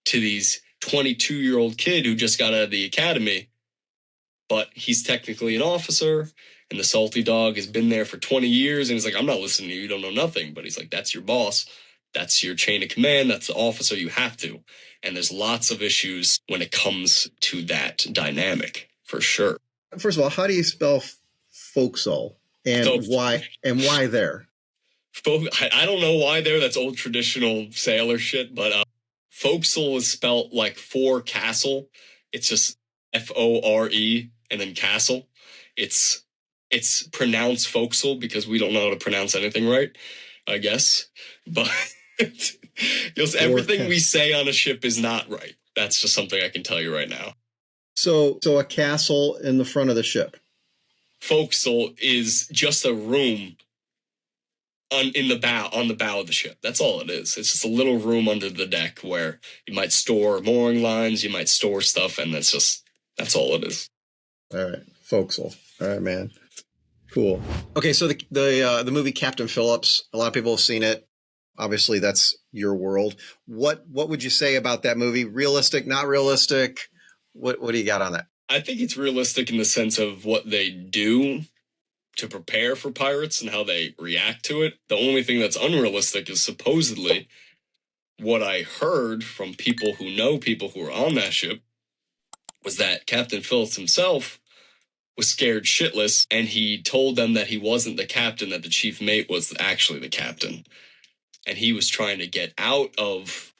to these 22-year-old kid who just got out of the academy, but he's technically an officer, and the salty dog has been there for 20 years, and he's like, I'm not listening to you, you don't know nothing. But he's like, that's your boss. That's your chain of command. That's the officer. You have to. And there's lots of issues when it comes to that dynamic, for sure. First of all, how do you spell forecastle, and why there? I don't know why there. That's old traditional sailor shit. But forecastle is spelled like forecastle. It's just Fore and then castle. It's pronounced forecastle because we don't know how to pronounce anything right, I guess. But everything we say on a ship is not right. That's just something I can tell you right now. So a castle in the front of the ship. Forecastle is just a room on the bow of the ship. That's all it is. It's just a little room under the deck where you might store mooring lines, you might store stuff, and that's all it is. All right, forecastle. All right, man. Cool. Okay, so the movie Captain Phillips, a lot of people have seen it. Obviously, that's your world. What would you say about that movie? Realistic, not realistic? What do you got on that? I think it's realistic in the sense of what they do to prepare for pirates and how they react to it. The only thing that's unrealistic is supposedly what I heard from people who know people who were on that ship was that Captain Phillips himself was scared shitless, and he told them that he wasn't the captain, that the chief mate was actually the captain. And he was trying to get out of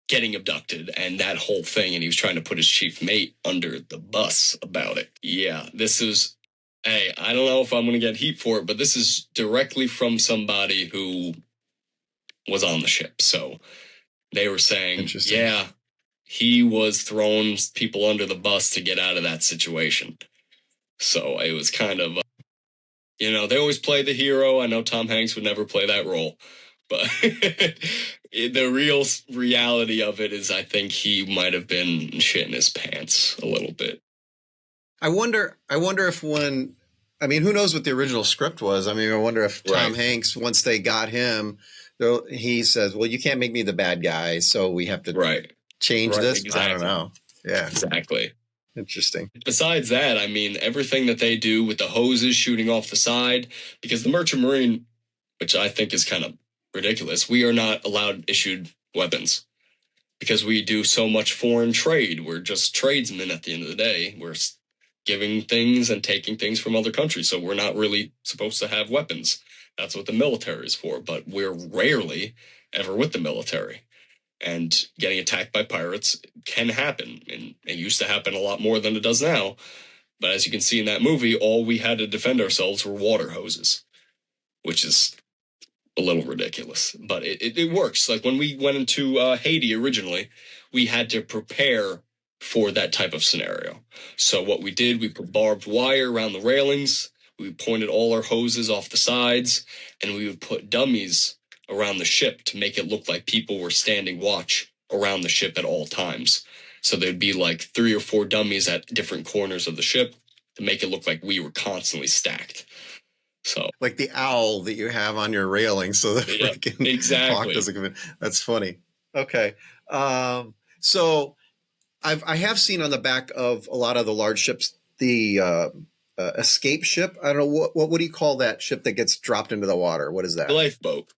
getting abducted and that whole thing, and he was trying to put his chief mate under the bus about it. Yeah, this is, hey, I don't know if I'm going to get heat for it, but this is directly from somebody who was on the ship. So they were saying, yeah, he was throwing people under the bus to get out of that situation. So it was kind of, they always play the hero. I know Tom Hanks would never play that role, but the real reality of it is I think he might have been shitting his pants a little bit. I wonder if who knows what the original script was? I mean, I wonder if Tom Hanks, once they got him, he says, well, you can't make me the bad guy, so we have to change this. Exactly. I don't know. Yeah. Exactly. Interesting. Besides that, I mean, everything that they do with the hoses shooting off the side, because the Merchant Marine, which I think is kind of ridiculous, we are not allowed issued weapons because we do so much foreign trade. We're just tradesmen at the end of the day. We're giving things and taking things from other countries, so we're not really supposed to have weapons. That's what the military is for, but we're rarely ever with the military. And getting attacked by pirates can happen, and it used to happen a lot more than it does now. But as you can see in that movie, all we had to defend ourselves were water hoses, which is a little ridiculous. But it works. Like when we went into Haiti originally, we had to prepare for that type of scenario. So what we did, we put barbed wire around the railings, we pointed all our hoses off the sides, and we would put dummies around the ship to make it look like people were standing watch around the ship at all times. So there'd be like 3 or 4 dummies at different corners of the ship to make it look like we were constantly stacked. So like the owl that you have on your railing, so the freaking hawk doesn't come in. That's funny. Okay. So I have seen on the back of a lot of the large ships, the escape ship. I don't know, what do you call that ship that gets dropped into the water? What is that? The lifeboat.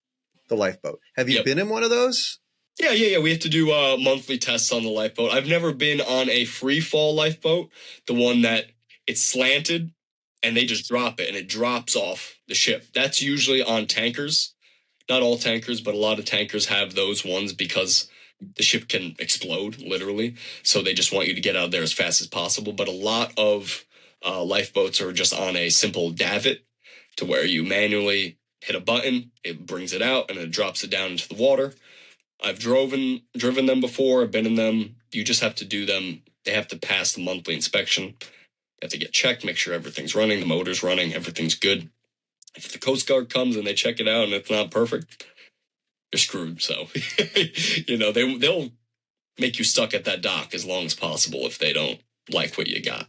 The lifeboat. Have you been in one of those? Yeah. We have to do monthly tests on the lifeboat. I've never been on a free fall lifeboat, the one that it's slanted and they just drop it and it drops off the ship. That's usually on tankers. Not all tankers, but a lot of tankers have those ones because the ship can explode, literally. So they just want you to get out of there as fast as possible. But a lot of lifeboats are just on a simple davit, to where you manually hit a button, it brings it out, and it drops it down into the water. I've driven them before. I've been in them. You just have to do them. They have to pass the monthly inspection. You have to get checked, make sure everything's running, the motor's running, everything's good. If the Coast Guard comes and they check it out and it's not perfect, you're screwed. So, they'll make you stuck at that dock as long as possible if they don't like what you got.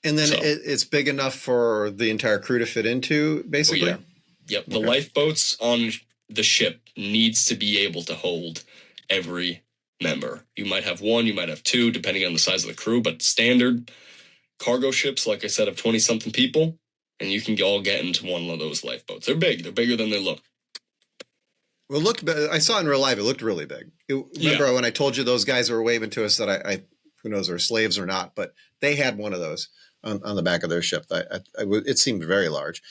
And then it's big enough for the entire crew to fit into, basically? Oh, yeah. Yep. The lifeboats on the ship needs to be able to hold every member. You might have one, you might have two, depending on the size of the crew, but standard cargo ships, like I said, of 20-something people, and you can all get into one of those lifeboats. They're big. They're bigger than they look. Well, I saw it in real life. It looked really big. Remember when I told you those guys were waving to us that I who knows, they're slaves or not, but they had one of those on the back of their ship. It seemed very large.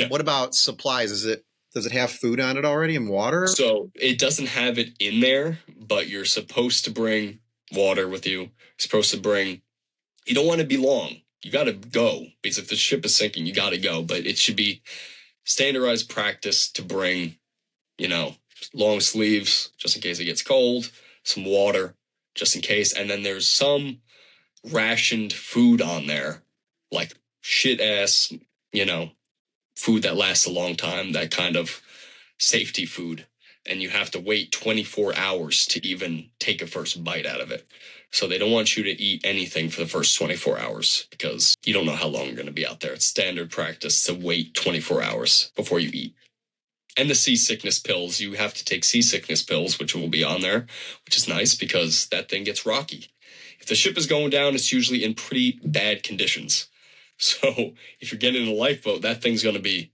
What about supplies? Does it have food on it already and water? So it doesn't have it in there, but you're supposed to bring water with you. You're supposed to bring, you don't want to be long. You got to go, because if the ship is sinking, you got to go. But it should be standardized practice to bring, long sleeves just in case it gets cold, some water just in case. And then there's some rationed food on there, like shit ass, food that lasts a long time, that kind of safety food. And you have to wait 24 hours to even take a first bite out of it. So they don't want you to eat anything for the first 24 hours because you don't know how long you're going to be out there. It's standard practice to wait 24 hours before you eat. And the seasickness pills, you have to take seasickness pills, which will be on there, which is nice because that thing gets rocky. If the ship is going down, it's usually in pretty bad conditions. So if you're getting in a lifeboat, that thing's going to be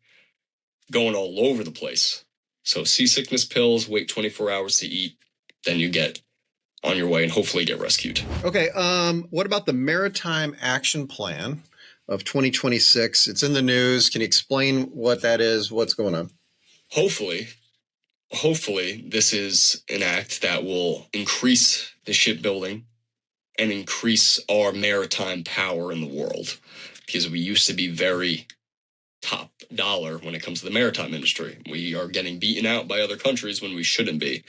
going all over the place. So seasickness pills, wait 24 hours to eat, then you get on your way and hopefully get rescued. Okay, what about the Maritime Action Plan of 2026? It's in the news. Can you explain what that is? What's going on? Hopefully, this is an act that will increase the shipbuilding and increase our maritime power in the world, because we used to be very top dollar when it comes to the maritime industry. We are getting beaten out by other countries when we shouldn't be.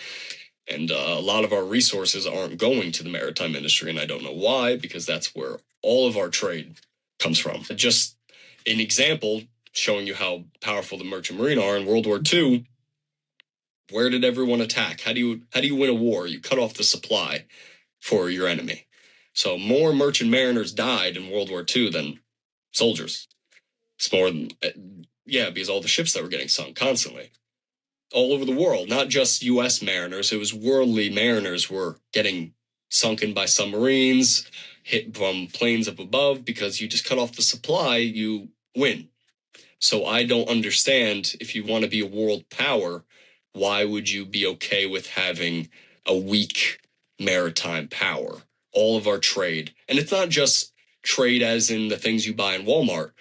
And a lot of our resources aren't going to the maritime industry, and I don't know why, because that's where all of our trade comes from. Just an example showing you how powerful the merchant marine are in World War II. Where did everyone attack? How do you win a war? You cut off the supply for your enemy. So more merchant mariners died in World War II than soldiers. It's more than, because all the ships that were getting sunk constantly. All over the world, not just U.S. mariners. It was worldly mariners were getting sunken by submarines, hit from planes up above, because you just cut off the supply, you win. So I don't understand, if you want to be a world power, why would you be okay with having a weak maritime power? All of our trade, and it's not just trade as in the things you buy in Walmart.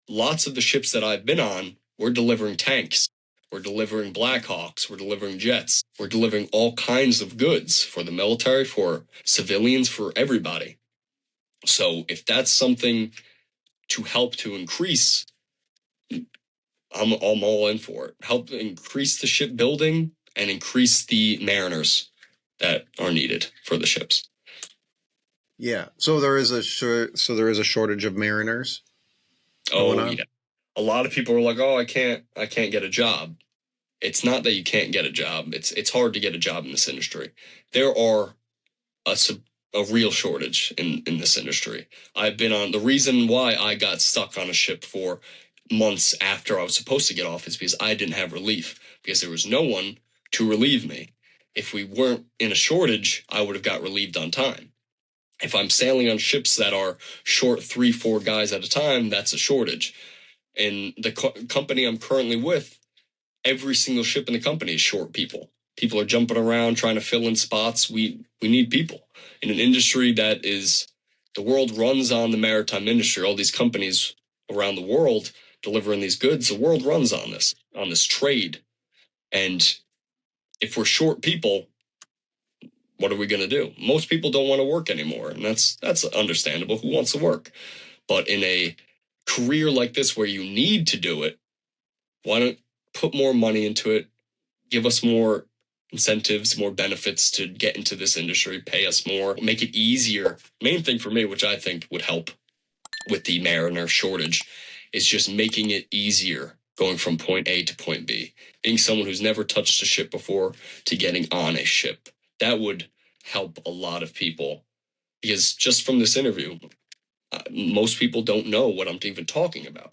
Lots of the ships that I've been on, we're delivering tanks. We're delivering Blackhawks. We're delivering jets. We're delivering all kinds of goods for the military, for civilians, for everybody. So if that's something to help to increase, I'm all in for it. Help increase the shipbuilding and increase the mariners that are needed for the ships. Yeah. So there is a shortage of mariners. Oh, yeah. A lot of people are like, "Oh, I can't get a job." It's not that you can't get a job. It's hard to get a job in this industry. There are a real shortage in this industry. I've been on, the reason why I got stuck on a ship for months after I was supposed to get off is because I didn't have relief, because there was no one to relieve me. If we weren't in a shortage, I would have got relieved on time. If I'm sailing on ships that are short 3-4 guys at a time, that's a shortage. In the company I'm currently with, every single ship in the company is short people. People are jumping around trying to fill in spots. We need people in an industry that is, the world runs on the maritime industry. All these companies around the world delivering these goods, the world runs on this trade. And if we're short people, What are we going to do? Most people don't want to work anymore, and that's understandable. Who wants to work? But in a career like this where you need to do it, why don't put more money into it, give us more incentives, more benefits to get into this industry, pay us more, make it easier. Main thing for me, which I think would help with the mariner shortage, is just making it easier going from point A to point B. Being someone who's never touched a ship before to getting on a ship. That would help a lot of people, because just from this interview, most people don't know what I'm even talking about.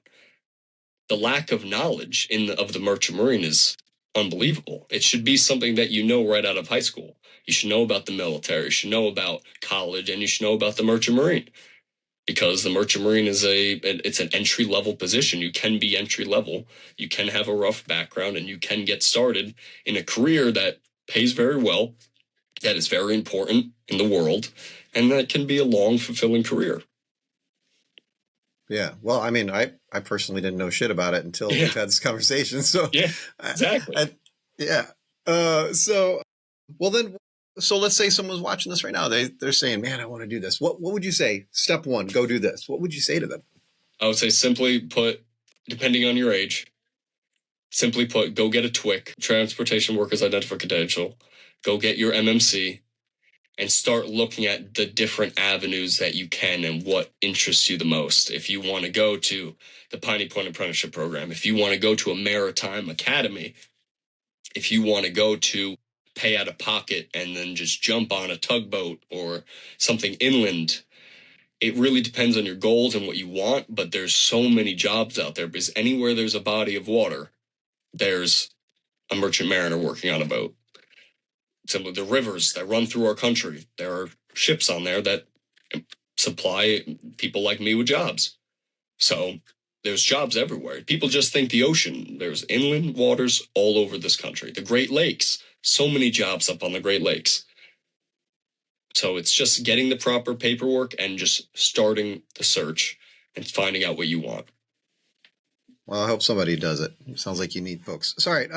The lack of knowledge of the merchant marine is unbelievable. It should be something that you know right out of high school. You should know about the military, you should know about college, and you should know about the merchant marine, because the merchant marine is it's an entry level position. You can be entry level, you can have a rough background, and you can get started in a career that pays very well, that is very important in the world, and that can be a long, fulfilling career. Yeah. Well, I mean, I personally didn't know shit about it until we've had this conversation. So yeah, exactly. Yeah. So let's say someone's watching this right now. They're saying, man, I want to do this. What would you say? Step one, go do this. What would you say to them? I would say simply put, depending on your age, simply put, go get a TWIC, Transportation Workers Identification Credential, go get your MMC, and start looking at the different avenues that you can and what interests you the most. If you want to go to the Piney Point Apprenticeship Program, if you want to go to a Maritime Academy, if you want to go to pay out of pocket and then just jump on a tugboat or something inland, it really depends on your goals and what you want, but there's so many jobs out there, because anywhere there's a body of water, there's a merchant mariner working on a boat. Simply the rivers that run through our country, there are ships on there that supply people like me with jobs. So there's jobs everywhere. People just think the ocean. There's inland waters all over this country. The Great Lakes, so many jobs up on the Great Lakes. So it's just getting the proper paperwork and just starting the search and finding out what you want. Well, I hope somebody does it. Sounds like you need folks. Sorry.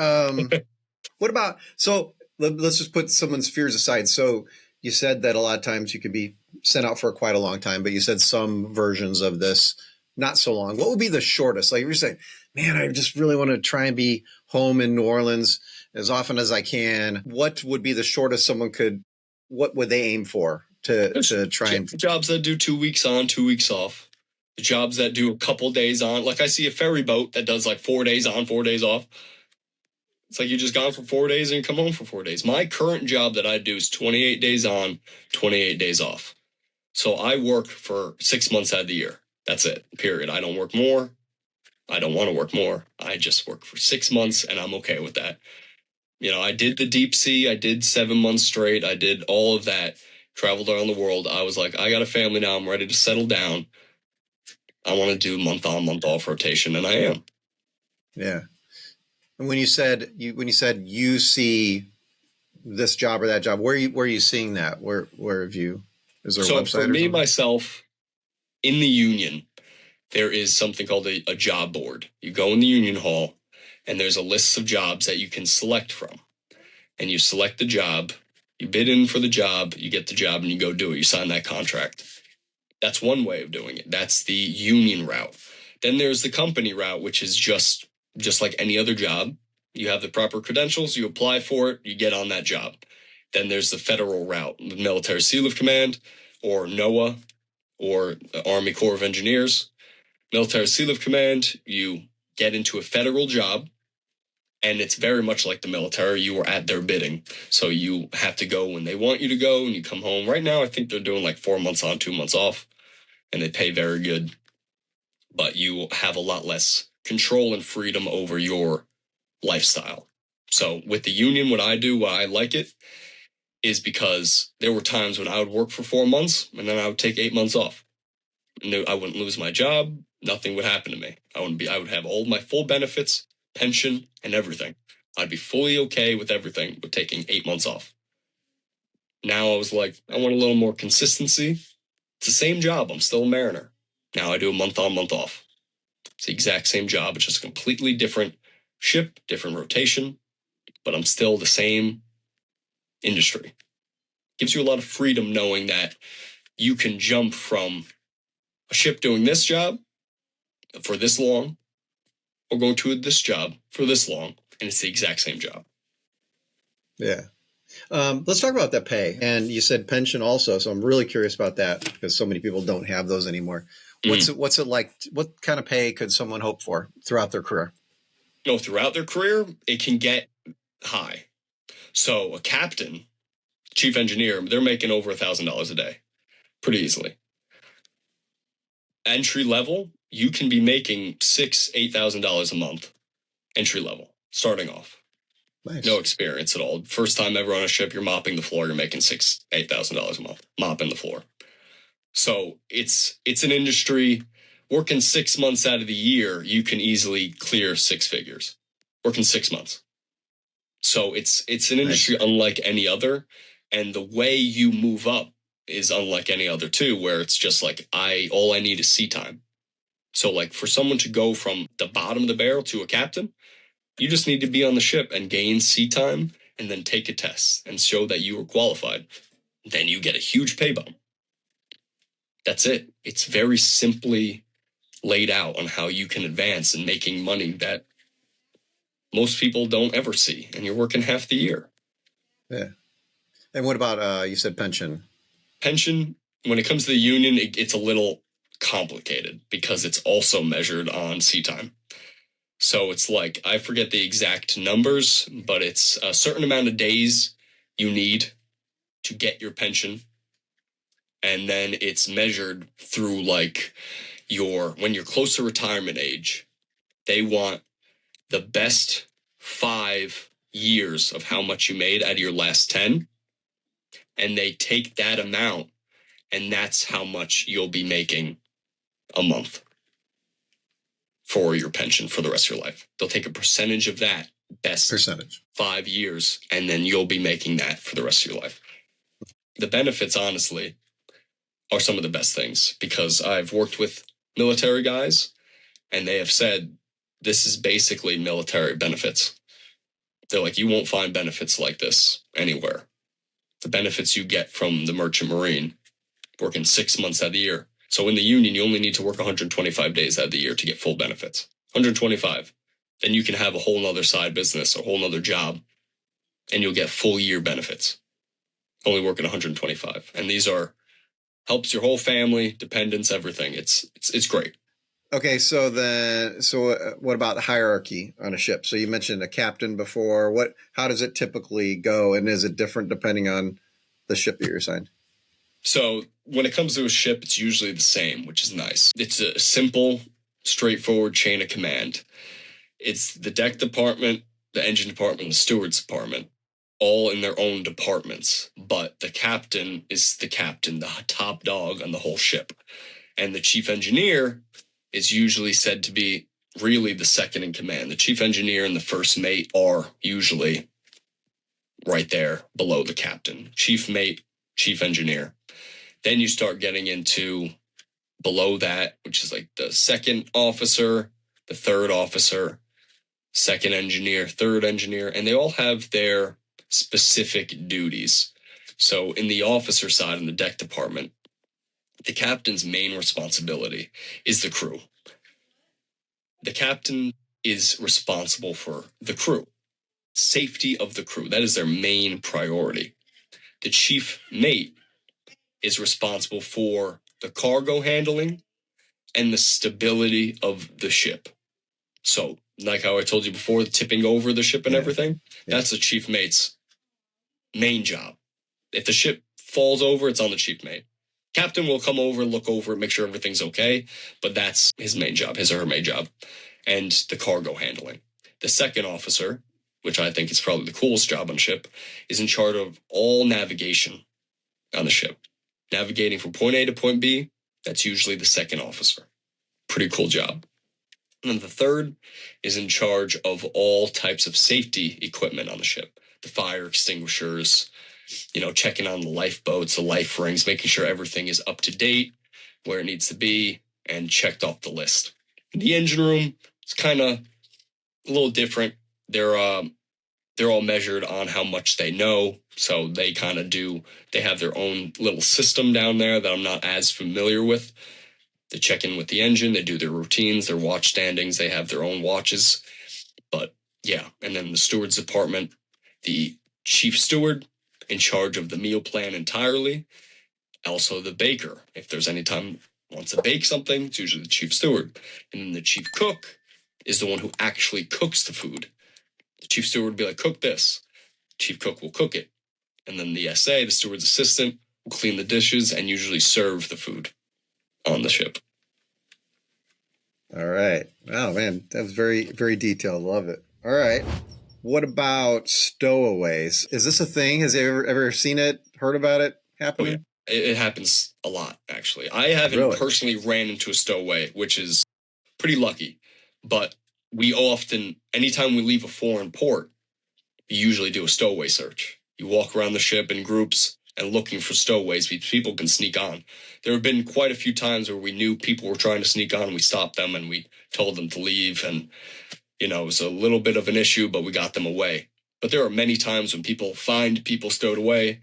What about, so let's just put someone's fears aside. So you said that a lot of times you could be sent out for quite a long time, but you said some versions of this, not so long. What would be the shortest? Like you're saying, man, I just really want to try and be home in New Orleans as often as I can. What would be the shortest someone could, what would they aim for to try and? Jobs that do 2 weeks on, 2 weeks off. The jobs that do a couple days on. Like I see a ferry boat that does like 4 days on, 4 days off. It's like you just gone for 4 days and you come home for 4 days. My current job that I do is 28 days on, 28 days off. So I work for 6 months out of the year. That's it, period. I don't work more. I don't want to work more. I just work for 6 months, and I'm okay with that. You know, I did the deep sea. I did 7 months straight. I did all of that, traveled around the world. I was like, I got a family now. I'm ready to settle down. I want to do month on, month off rotation, and I am. Yeah. And when you said you see this job or that job, where are you seeing that? Where have you? Is there a website? So for me, myself, in the union, there is something called a job board. You go in the union hall, and there's a list of jobs that you can select from. And you select the job, you bid in for the job, you get the job, and you go do it. You sign that contract. That's one way of doing it. That's the union route. Then there's the company route, which is just like any other job. You have the proper credentials, you apply for it, you get on that job. Then there's the federal route, the Military Seal of Command, or NOAA, or the Army Corps of Engineers. Military Seal of Command, you get into a federal job, and it's very much like the military. You are at their bidding. So you have to go when they want you to go, and you come home. Right now, I think they're doing like 4 months on, 2 months off, and they pay very good. But you have a lot less control and freedom over your lifestyle. So with the union, what I do, why I like it, is because there were times when I would work for 4 months, and then I would take 8 months off. And I wouldn't lose my job. Nothing would happen to me. I would have all my full benefits, pension, and everything. I'd be fully okay with everything, but taking 8 months off. Now I was like, I want a little more consistency. It's the same job. I'm still a mariner. Now I do a month on, month off. It's the exact same job. It's just a completely different ship, different rotation, but I'm still the same industry. Gives you a lot of freedom knowing that you can jump from a ship doing this job for this long or go to this job for this long, and it's the exact same job. Yeah. Let's talk about that pay. And you said pension also, so I'm really curious about that because so many people don't have those anymore. What's it like? What kind of pay could someone hope for throughout their career? Throughout their career, it can get high. So a captain, chief engineer, they're making over $1,000 a day pretty easily. Entry level, you can be making $8,000 a month. Entry level, starting off. Nice. No experience at all. First time ever on a ship, you're mopping the floor. You're making $8,000 a month, mopping the floor. So it's an industry. Working 6 months out of the year, you can easily clear six figures. Working 6 months. So it's an industry unlike any other, and the way you move up is unlike any other too, where it's just like all I need is sea time. So like for someone to go from the bottom of the barrel to a captain, you just need to be on the ship and gain sea time and then take a test and show that you were qualified. Then you get a huge pay bump. That's it. It's very simply laid out on how you can advance in making money that most people don't ever see, and you're working half the year. Yeah. And what about, you said pension? Pension, when it comes to the union, it's a little complicated because it's also measured on sea time. So it's like, I forget the exact numbers, but it's a certain amount of days you need to get your pension. And then it's measured through like when you're close to retirement age, they want the best 5 years of how much you made out of your last 10. And they take that amount, and that's how much you'll be making a month for your pension for the rest of your life. They'll take a percentage of that best 5 years, and then you'll be making that for the rest of your life. The benefits, honestly, are some of the best things because I've worked with military guys, and they have said this is basically military benefits. They're like, you won't find benefits like this anywhere. The benefits you get from the merchant marine, working 6 months out of the year. So in the union, you only need to work 125 days out of the year to get full benefits. 125. Then you can have a whole nother side business, a whole nother job, and you'll get full year benefits. Only working 125. And these helps your whole family, dependents, everything. It's great. Okay, so what about the hierarchy on a ship? So you mentioned a captain before. How does it typically go, and is it different depending on the ship that you're assigned? So when it comes to a ship, it's usually the same, which is nice. It's a simple, straightforward chain of command. It's the deck department, the engine department, the steward's department, all in their own departments. But the captain is the captain, the top dog on the whole ship. And the chief engineer is usually said to be really the second in command. The chief engineer and the first mate are usually right there below the captain. Chief mate, chief engineer. Then you start getting into below that, which is like the second officer, the third officer, second engineer, third engineer, and they all have their specific duties. So in the officer side, in the deck department, the captain's main responsibility is the crew. The captain is responsible for the crew, safety of the crew. That is their main priority. The chief mate is responsible for the cargo handling and the stability of the ship. So, like how I told you before, the tipping over the ship and everything, that's the chief mate's main job. If the ship falls over, it's on the chief mate. Captain will come over, look over it, make sure everything's okay, but that's his main job, his or her main job, and the cargo handling. The second officer, which I think is probably the coolest job on ship, is in charge of all navigation on the ship. Navigating from point A to point B, that's usually the second officer. Pretty cool job. And then the third is in charge of all types of safety equipment on the ship. The fire extinguishers, checking on the lifeboats, the life rings, making sure everything is up to date, where it needs to be, and checked off the list. In the engine room, it's kind of a little different. They're they're all measured on how much they know. So they kind of they have their own little system down there that I'm not as familiar with. They check in with the engine, they do their routines, their watch standings, they have their own watches. But yeah, and then the steward's department, the chief steward in charge of the meal plan entirely. Also the baker. If there's any time wants to bake something, it's usually the chief steward. And then the chief cook is the one who actually cooks the food. The chief steward would be like, cook this. Chief cook will cook it. And then the SA, the steward's assistant, will clean the dishes and usually serve the food on the ship. All right. Oh, man, that was very, very detailed. Love it. All right. What about stowaways? Is this a thing? Has you ever seen it, heard about it happening? Oh, yeah. It happens a lot, actually. I haven't personally ran into a stowaway, which is pretty lucky. But we often, anytime we leave a foreign port, you usually do a stowaway search. You walk around the ship in groups and looking for stowaways. People can sneak on. There have been quite a few times where we knew people were trying to sneak on, and we stopped them and we told them to leave. And, it was a little bit of an issue, but we got them away. But there are many times when people find people stowed away,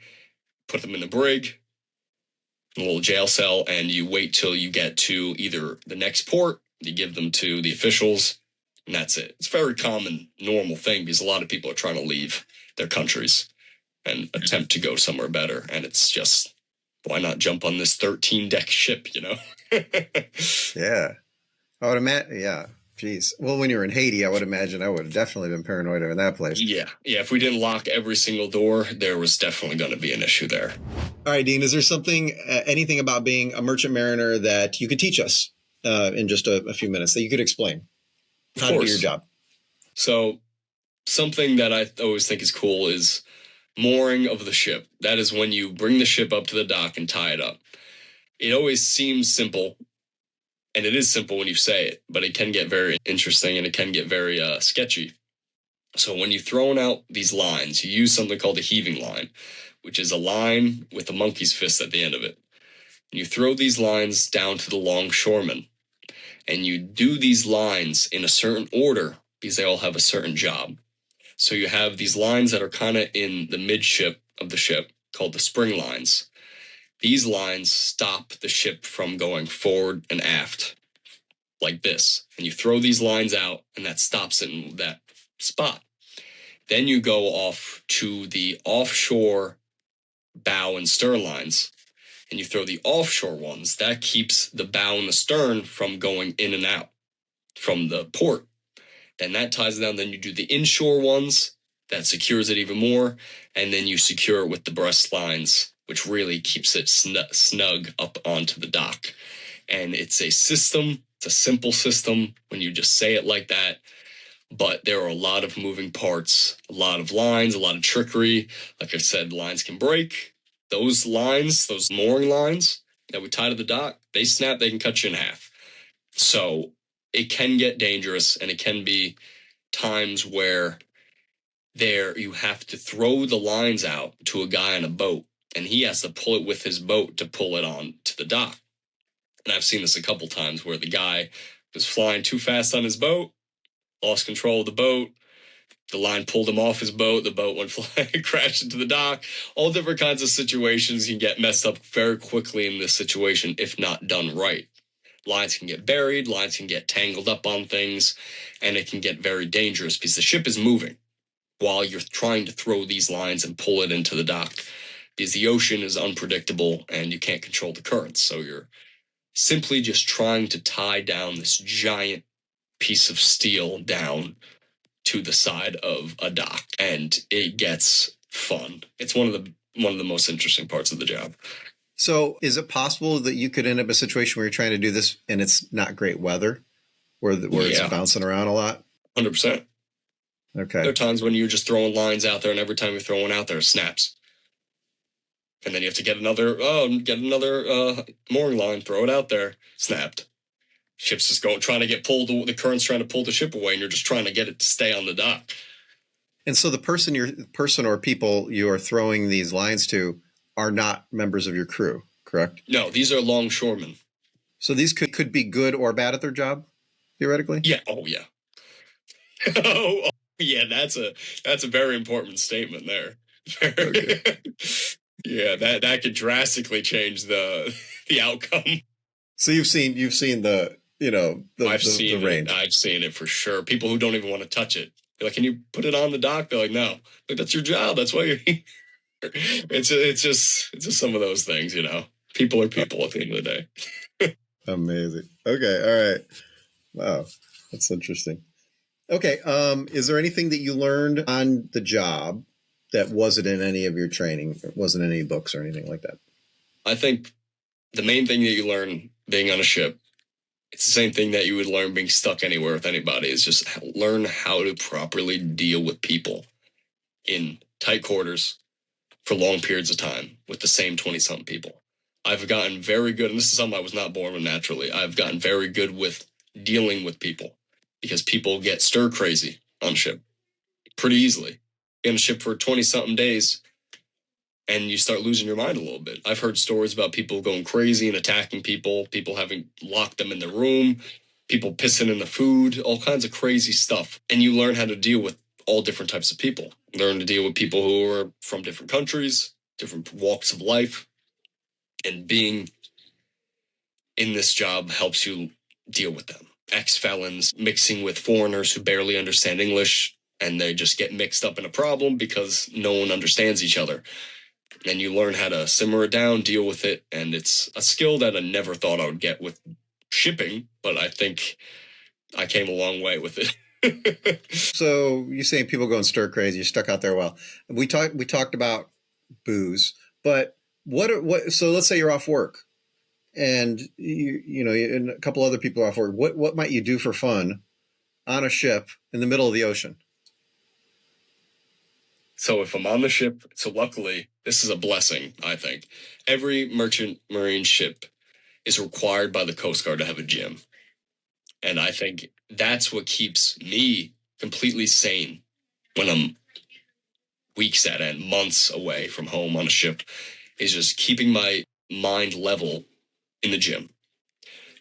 put them in the brig, a little jail cell, and you wait till you get to either the next port, you give them to the officials, and that's it. It's a very common, normal thing because a lot of people are trying to leave their countries and attempt to go somewhere better. And it's just, why not jump on this 13-deck ship, Yeah. I would imagine, yeah. Jeez. Well, when you were in Haiti, I would imagine I would have definitely been paranoid in that place. Yeah. If we didn't lock every single door, there was definitely going to be an issue there. All right, Dean, is there anything about being a merchant mariner that you could teach us in just a few minutes that you could explain how to do your job? So something that I always think is cool is mooring of the ship. That is when you bring the ship up to the dock and tie it up. It always seems simple, and it is simple when you say it, but it can get very interesting and it can get very sketchy. So when you're throwing out these lines, you use something called a heaving line, which is a line with a monkey's fist at the end of it. And you throw these lines down to the longshoreman, and you do these lines in a certain order because they all have a certain job. So you have these lines that are kind of in the midship of the ship called the spring lines. These lines stop the ship from going forward and aft like this. And you throw these lines out, and that stops it in that spot. Then you go off to the offshore bow and stern lines, and you throw the offshore ones. That keeps the bow and the stern from going in and out from the port. Then that ties it down. Then you do the inshore ones. That secures it even more. And then you secure it with the breast lines, which really keeps it snug up onto the dock. And it's a system. It's a simple system when you just say it like that. But there are a lot of moving parts, a lot of lines, a lot of trickery. Like I said, lines can break. Those lines, those mooring lines that we tie to the dock, they snap, they can cut you in half. So it can get dangerous, and it can be times where you have to throw the lines out to a guy on a boat, and he has to pull it with his boat to pull it on to the dock. And I've seen this a couple times where the guy was flying too fast on his boat, lost control of the boat, the line pulled him off his boat, the boat went flying, crashed into the dock. All different kinds of situations can get messed up very quickly in this situation if not done right. Lines can get buried, lines can get tangled up on things, and it can get very dangerous because the ship is moving while you're trying to throw these lines and pull it into the dock, because the ocean is unpredictable and you can't control the currents. So you're simply just trying to tie down this giant piece of steel down to the side of a dock, and it gets fun. It's one of the most interesting parts of the job. So is it possible that you could end up in a situation where you're trying to do this and it's not great weather, where it's bouncing around a lot? 100%. Okay. There are times when you're just throwing lines out there, and every time you throw one out there, it snaps. And then you have to get another mooring line, throw it out there, snapped. Ship's just trying to get pulled, the current's trying to pull the ship away, and you're just trying to get it to stay on the dock. And so the person or people you are throwing these lines to are not members of your crew, correct? No, these are longshoremen. So these could be good or bad at their job, theoretically? Yeah. Oh, yeah. Oh, Yeah, that's a very important statement there. Okay. Yeah, that could drastically change the outcome. So you've seen the the range. I've seen it for sure. People who don't even want to touch it. They're like, can you put it on the dock? They're like, no. Like, that's your job. That's why you're here. It's just some of those things, you know. People are people at the end of the day. Amazing. Okay. All right. Wow. That's interesting. Okay. Is there anything that you learned on the job that wasn't in any of your training? Wasn't in any books or anything like that? I think the main thing that you learn being on a ship, it's the same thing that you would learn being stuck anywhere with anybody, is just learn how to properly deal with people in tight quarters for long periods of time with the same 20-something people. I've gotten very good, and this is something I was not born with naturally. I've gotten very good with dealing with people because people get stir crazy on ship pretty easily. In a ship for 20-something days, and you start losing your mind a little bit. I've heard stories about people going crazy and attacking people having locked them in the room, people pissing in the food, all kinds of crazy stuff. And you learn how to deal with all different types of people. Learn to deal with people who are from different countries, different walks of life. And being in this job helps you deal with them. Ex-felons mixing with foreigners who barely understand English, and they just get mixed up in a problem because no one understands each other. And you learn how to simmer it down, deal with it. And it's a skill that I never thought I would get with shipping, but I think I came a long way with it. So you're saying people going stir crazy, you're stuck out there a while. We talked about booze, but what so let's say you're off work and and a couple other people are off work. What might you do for fun on a ship in the middle of the ocean? So if I'm on the ship, so luckily, this is a blessing, I think. Every merchant marine ship is required by the Coast Guard to have a gym. And I think that's what keeps me completely sane when I'm weeks at end, months away from home on a ship, is just keeping my mind level in the gym.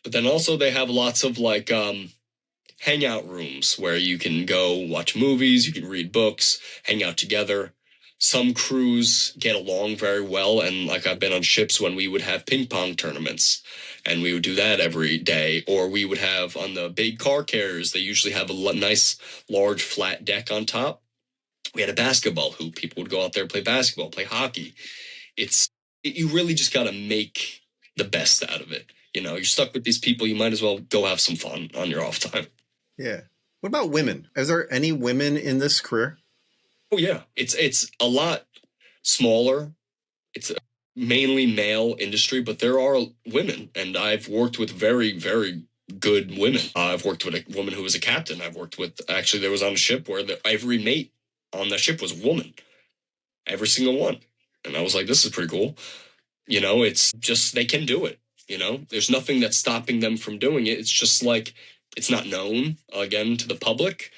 But then also they have lots of like hangout rooms where you can go watch movies, you can read books, hang out together. Some crews get along very well, and like I've been on ships when we would have ping pong tournaments, and we would do that every day. Or we would have on the big car carriers, they usually have a nice large flat deck on top. We had a basketball hoop. People would go out there and play basketball, play hockey. You really just got to make the best out of it. You know, you're stuck with these people, you might as well go have some fun on your off time. Yeah. What about women? Is there any women in this career? Oh yeah, it's a lot smaller. It's a mainly male industry, but there are women, and I've worked with very, very good women. I've worked with a woman who was a captain. I've worked with, actually, there was on a ship where every mate on that ship was a woman, every single one, and I was like, this is pretty cool. You know, it's just they can do it. You know, there's nothing that's stopping them from doing it. It's just like it's not known again to the public.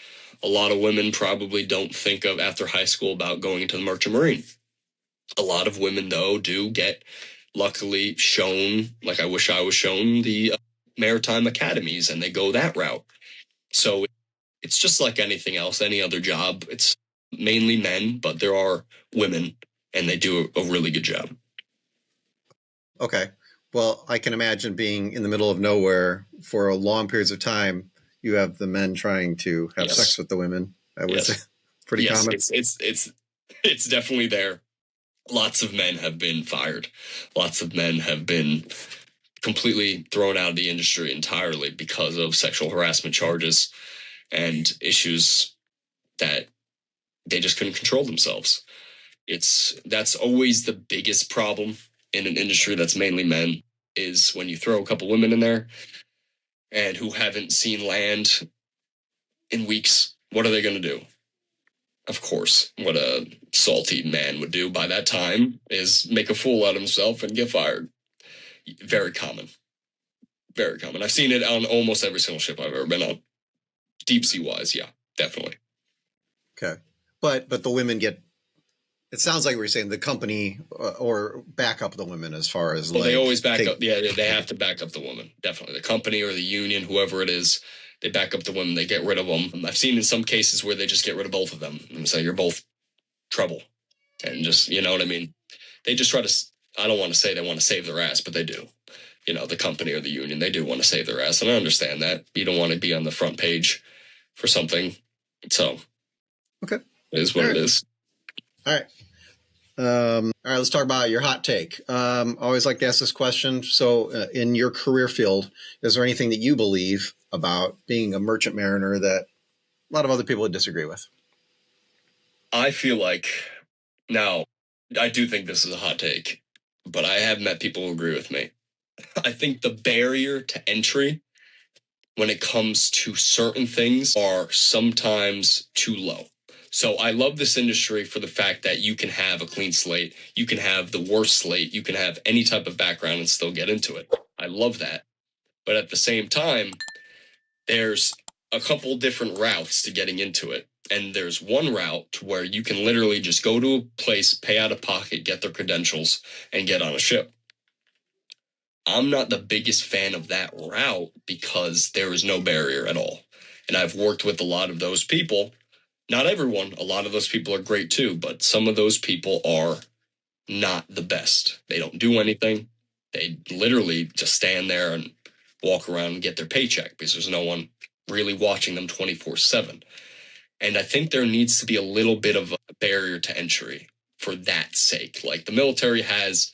A lot of women probably don't think of after high school about going into the merchant marine. A lot of women, though, do get luckily shown, like I wish I was shown, the maritime academies, and they go that route. So it's just like anything else, any other job. It's mainly men, but there are women, and they do a really good job. Okay. Well, I can imagine being in the middle of nowhere for a long periods of time. You have the men trying to have sex with the women. I would say pretty common. It's definitely there. Lots of men have been fired. Lots of men have been completely thrown out of the industry entirely because of sexual harassment charges and issues that they just couldn't control themselves. That's always the biggest problem in an industry that's mainly men, is when you throw a couple women in there and who haven't seen land in weeks, what are they going to do? Of course, what a salty man would do by that time is make a fool out of himself and get fired. Very common. Very common. I've seen it on almost every single ship I've ever been on. Deep sea wise, yeah, definitely. Okay. But the women get, it sounds like we're saying the company or back up the women as far as they always back up. Yeah, they have to back up the woman. Definitely. The company or the union, whoever it is, They back up the women, they get rid of them. I've seen in some cases where they just get rid of both of them and say, you're both trouble. And just, you know what I mean? They just try to, I don't want to say they want to save their ass, but they do. You know, the company or the union, they do want to save their ass. And I understand that. You don't want to be on the front page for something. So, okay. It is what it is. All right. All right, let's talk about your hot take. I always like to ask this question. So in your career field, is there anything that you believe about being a merchant mariner that a lot of other people would disagree with? I feel like, now, I do think this is a hot take, but I have met people who agree with me. I think the barrier to entry when it comes to certain things are sometimes too low. So I love this industry for the fact that you can have a clean slate, you can have the worst slate, you can have any type of background and still get into it. I love that. But at the same time, there's a couple different routes to getting into it. And there's one route where you can literally just go to a place, pay out of pocket, get their credentials, and get on a ship. I'm not the biggest fan of that route because there is no barrier at all. And I've worked with a lot of those people. Not everyone. A lot of those people are great too, but some of those people are not the best. They don't do anything. They literally just stand there and walk around and get their paycheck because there's no one really watching them 24/7. And I think there needs to be a little bit of a barrier to entry for that sake. Like the military has,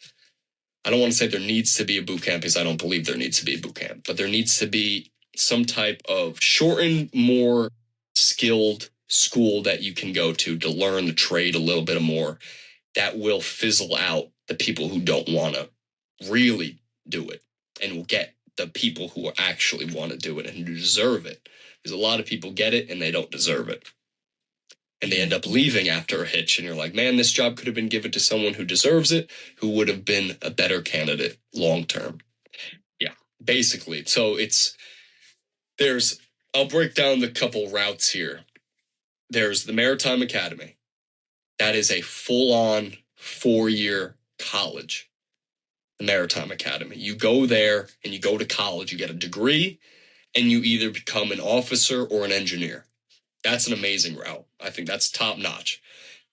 I don't want to say there needs to be a boot camp because I don't believe there needs to be a boot camp, but there needs to be some type of shortened, more skilled school that you can go to learn the trade a little bit more that will fizzle out the people who don't want to really do it and will get the people who actually want to do it and who deserve it. Because a lot of people get it and they don't deserve it. And they end up leaving after a hitch and you're like, man, this job could have been given to someone who deserves it, who would have been a better candidate long term. Yeah, basically. So I'll break down the couple routes here. There's the Maritime Academy. That is a full-on 4-year college. The Maritime Academy. You go there and you go to college. You get a degree and you either become an officer or an engineer. That's an amazing route. I think that's top-notch.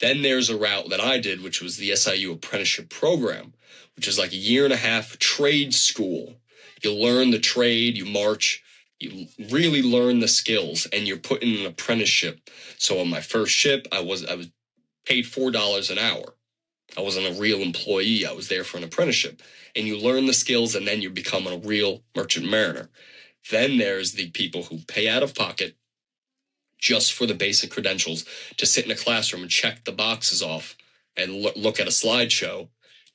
Then there's a route that I did, which was the SIU apprenticeship program, which is like a 1.5-year trade school. You learn the trade, you march, you really learn the skills, and you're put in an apprenticeship. So on my first ship, I was paid $4 an hour. I wasn't a real employee. I was there for an apprenticeship. And you learn the skills, and then you become a real merchant mariner. Then there's the people who pay out of pocket just for the basic credentials to sit in a classroom and check the boxes off and look at a slideshow.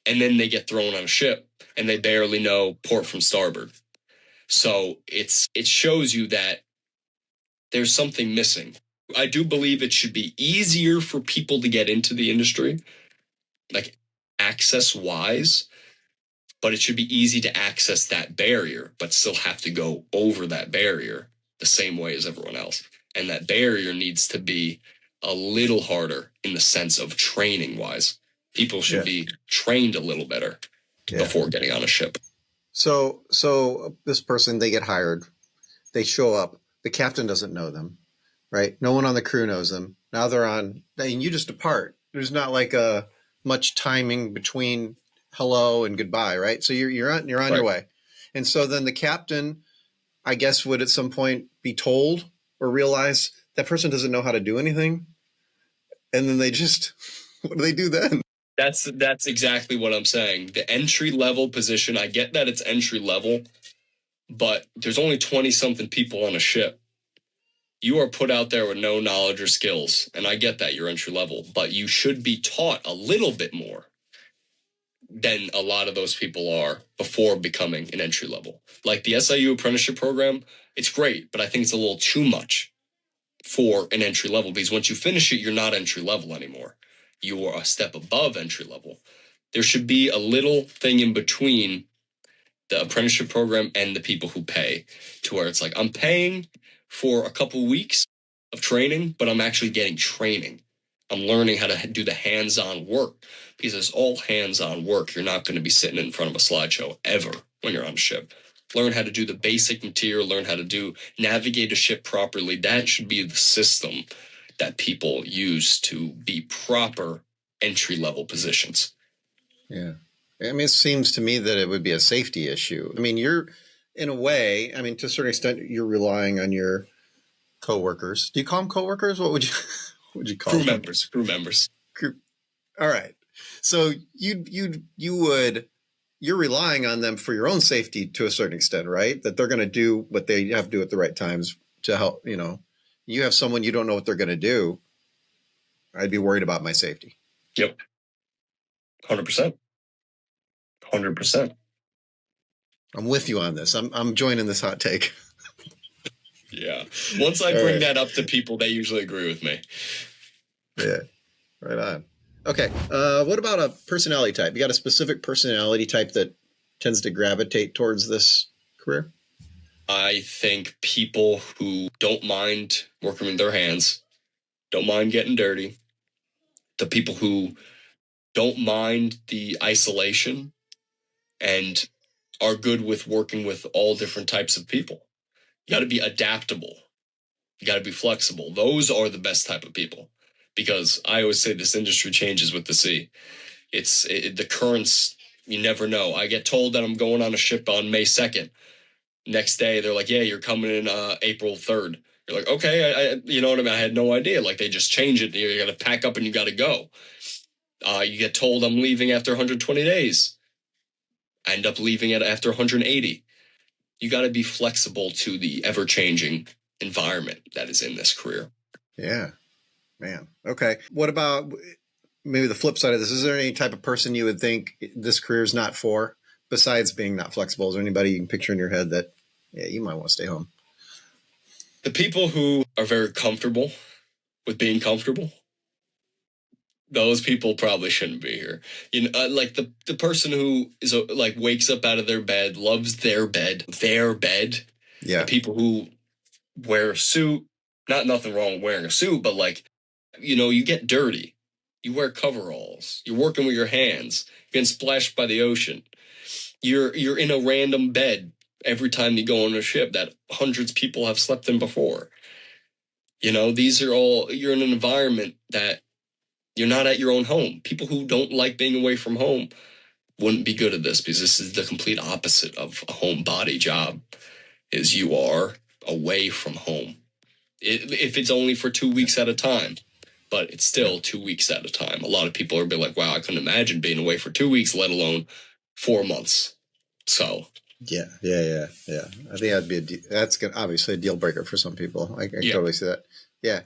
And then they get thrown on a ship, and they barely know port from starboard. So it shows you that there's something missing. I do believe it should be easier for people to get into the industry, like access-wise, but it should be easy to access that barrier, but still have to go over that barrier the same way as everyone else. And that barrier needs to be a little harder in the sense of training-wise. People should be trained a little better before getting on a ship. So this person, they get hired, they show up, the captain doesn't know them, right? No one on the crew knows them. Now they're on, and you just depart. There's not like a much timing between hello and goodbye, right? So you're on your way. And so then the captain, I guess, would at some point be told or realize that person doesn't know how to do anything. And then they just, what do they do then? That's exactly what I'm saying. The entry level position, I get that it's entry level, but there's only 20-something people on a ship. You are put out there with no knowledge or skills, and I get that you're entry level, but you should be taught a little bit more than a lot of those people are before becoming an entry level. Like the SIU apprenticeship program, it's great, but I think it's a little too much for an entry level because once you finish it, you're not entry level anymore. You are a step above entry level. There should be a little thing in between the apprenticeship program and the people who pay to where it's like, I'm paying for a couple weeks of training, but I'm actually getting training. I'm learning how to do the hands-on work because it's all hands-on work. You're not going to be sitting in front of a slideshow ever when you're on a ship. learn how to do the basic material, learn how to navigate a ship properly. That should be the system that people use to be proper entry-level positions. Yeah. I mean, it seems to me that it would be a safety issue. I mean, you're, in a way, I mean, to a certain extent, you're relying on your coworkers. Do you call them coworkers? What would you call Crew them? Crew members. All right. So you're relying on them for your own safety to a certain extent, right? That they're going to do what they have to do at the right times to help, you have someone you don't know what they're going to do. I'd be worried about my safety. Yep. 100%. 100%. I'm with you on this. I'm joining this hot take. Yeah. Once I bring that up to people, they usually agree with me. Yeah. Right on. Okay. What about a personality type? You got a specific personality type that tends to gravitate towards this career? I think people who don't mind working with their hands, don't mind getting dirty, the people who don't mind the isolation and are good with working with all different types of people. You got to be adaptable. You got to be flexible. Those are the best type of people, because I always say this industry changes with the sea. The currents, you never know. I get told that I'm going on a ship on May 2nd. Next day, they're like, yeah, you're coming in April 3rd. You're like, okay, I you know what I mean? I had no idea. Like, they just change it. You got to pack up and you got to go. You get told I'm leaving after 120 days. I end up leaving it after 180. You got to be flexible to the ever-changing environment that is in this career. Yeah, man. Okay. What about maybe the flip side of this? Is there any type of person you would think this career is not for, besides being not flexible? Is there anybody you can picture in your head that, yeah, you might want to stay home? The people who are very comfortable with being comfortable, those people probably shouldn't be here. Like the person who is like wakes up out of their bed, loves their bed. Yeah. The people who wear a suit, nothing wrong with wearing a suit, but like, you get dirty. You wear coveralls. You're working with your hands. You're getting splashed by the ocean. You're in a random bed every time you go on a ship that hundreds of people have slept in before. These are all, you're in an environment that you're not at your own home. People who don't like being away from home wouldn't be good at this, because this is the complete opposite of a homebody job, is you are away from home. If it's only for 2 weeks at a time, but it's still 2 weeks at a time. A lot of people are like, wow, I couldn't imagine being away for 2 weeks, let alone 4 months. So. Yeah. I think that's obviously a deal breaker for some people. I totally see that. Yeah.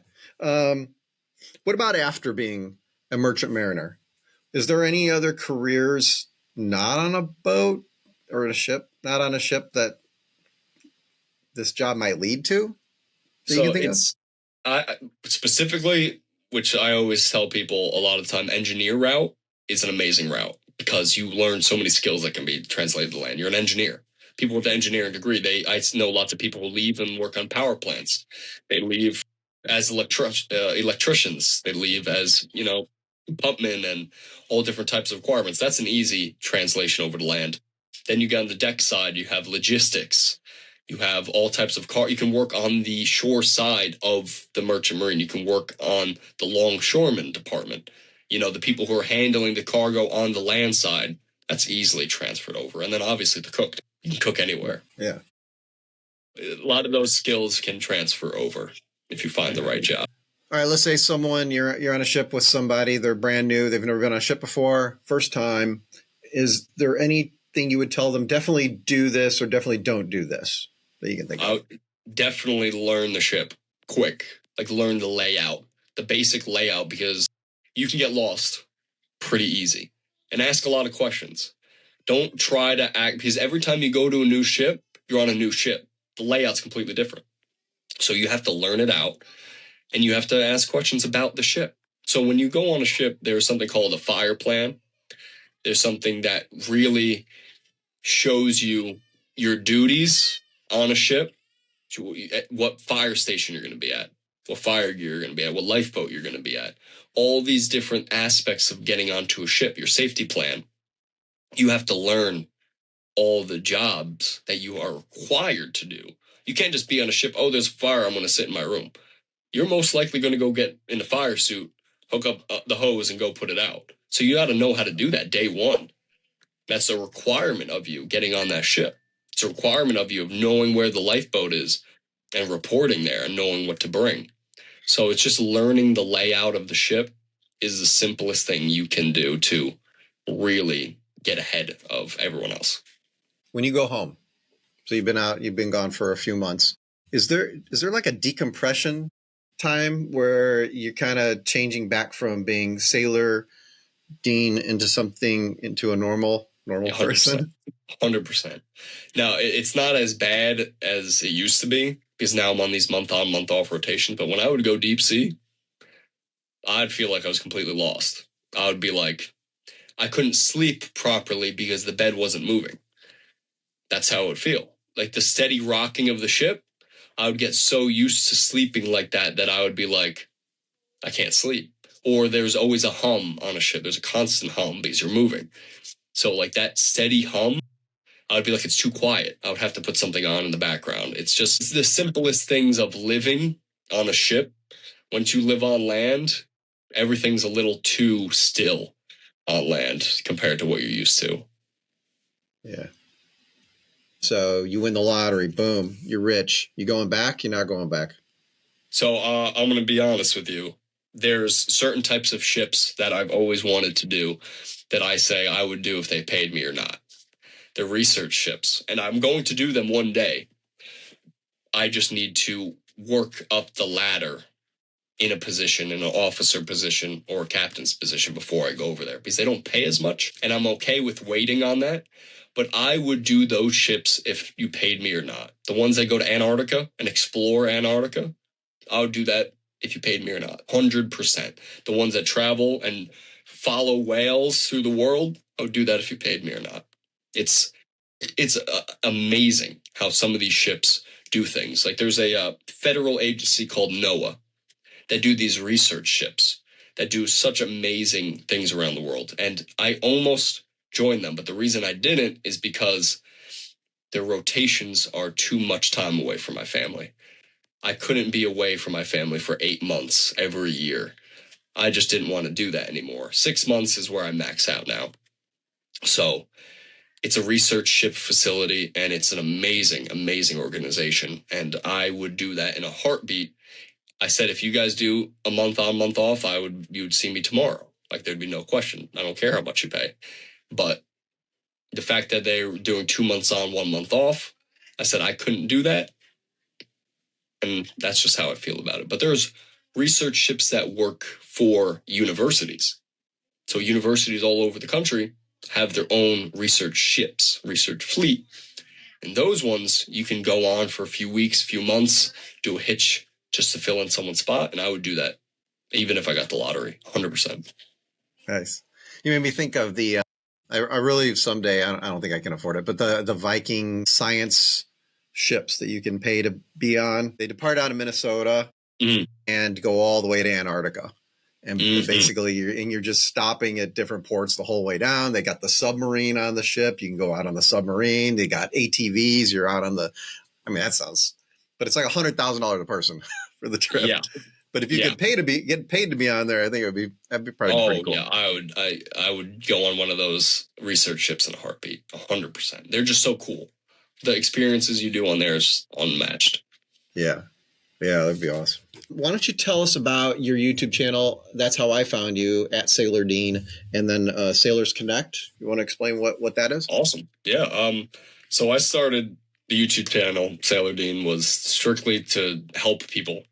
What about after being a merchant mariner? Is there any other careers not on a boat or a ship, not on a ship, that this job might lead to? Specifically, which I always tell people a lot of the time, engineer route is an amazing route, because you learn so many skills that can be translated to land. You're an engineer. People with an engineering degree, I know lots of people who leave and work on power plants. They leave as electricians. They leave as, pumpmen and all different types of requirements. That's an easy translation over to land. Then you get on the deck side, you have logistics. You have all types of you can work on the shore side of the merchant marine. You can work on the longshoreman department. The people who are handling the cargo on the land side, that's easily transferred over. And then obviously the cook. You can cook anywhere. Yeah. A lot of those skills can transfer over if you find the right job. All right, let's say you're on a ship with somebody, they're brand new, they've never been on a ship before, first time. Is there anything you would tell them, definitely do this or definitely don't do this, that you can think of? Definitely learn the ship quick. Like, learn the layout, the basic layout, because you can get lost pretty easy. And ask a lot of questions. Don't try to act, because every time you go to a new ship, you're on a new ship. The layout's completely different. So you have to learn it out, and you have to ask questions about the ship. So when you go on a ship, there's something called a fire plan. There's something that really shows you your duties on a ship, what fire station you're going to be at, what fire gear you're going to be at, what lifeboat you're going to be at. All these different aspects of getting onto a ship, your safety plan. You have to learn all the jobs that you are required to do. You can't just be on a ship, oh, there's a fire, I'm going to sit in my room. You're most likely going to go get in a fire suit, hook up the hose, and go put it out. So you got to know how to do that day one. That's a requirement of you getting on that ship. It's a requirement of you of knowing where the lifeboat is and reporting there and knowing what to bring. So it's just learning the layout of the ship is the simplest thing you can do to really get ahead of everyone else. When you go home, so you've been gone for a few months. Is there like a decompression time where you're kind of changing back from being sailor Dean into a normal 100%. Person? 100%. Now, it's not as bad as it used to be because now I'm on these month on, month off rotations. But when I would go deep sea, I'd feel like I was completely lost. I would be like, I couldn't sleep properly because the bed wasn't moving. That's how it would feel. Like the steady rocking of the ship, I would get so used to sleeping like that I would be like, I can't sleep. Or there's always a hum on a ship. There's a constant hum because you're moving. So like that steady hum, I would be like, it's too quiet. I would have to put something on in the background. It's the simplest things of living on a ship. Once you live on land, everything's a little too still on land compared to what you're used to. Yeah. So you win the lottery, boom, you're rich. You going back? You're not going back. So I'm going to be honest with you. There's certain types of ships that I've always wanted to do that I say I would do if they paid me or not. They're research ships, and I'm going to do them one day. I just need to work up the ladder in a position, in an officer position or a captain's position before I go over there because they don't pay as much, and I'm okay with waiting on that. But I would do those ships if you paid me or not. The ones that go to Antarctica and explore Antarctica, I would do that if you paid me or not. 100%. The ones that travel and follow whales through the world, I would do that if you paid me or not. It's amazing how some of these ships do things. Like there's a federal agency called NOAA that do these research ships that do such amazing things around the world. And I almost joined them, but the reason I didn't is because their rotations are too much time away from my family. I couldn't be away from my family for 8 months every year. I just didn't want to do that anymore. 6 months is where I max out now. So it's a research ship facility, and it's an amazing, amazing organization. And I would do that in a heartbeat. I said, if you guys do a month on, month off, you would see me tomorrow. Like there'd be no question. I don't care how much you pay. But the fact that they're doing 2 months on, 1 month off, I said I couldn't do that. And that's just how I feel about it. But there's research ships that work for universities. So universities all over the country have their own research ships, research fleet. And those ones, you can go on for a few weeks, few months, do a hitch just to fill in someone's spot. And I would do that even if I got the lottery, 100%. Nice. You made me think of the, I really someday, I don't think I can afford it, but the Viking science ships that you can pay to be on. They depart out of Minnesota and go all the way to Antarctica. And basically you're just stopping at different ports the whole way down. They got the submarine on the ship. You can go out on the submarine. They got ATVs. You're out on that sounds, but it's like $100,000 a person for the trip. Yeah. But if you get paid to be on there, I think that'd be probably pretty cool. Yeah, I would go on one of those research ships in a heartbeat, 100%. They're just so cool. The experiences you do on there is unmatched. Yeah. Yeah, that'd be awesome. Why don't you tell us about your YouTube channel? That's how I found you, at Sailor Dean, and then Sailors Connect. You want to explain what that is? Awesome. Yeah. So I started the YouTube channel, Sailor Dean, was strictly to help people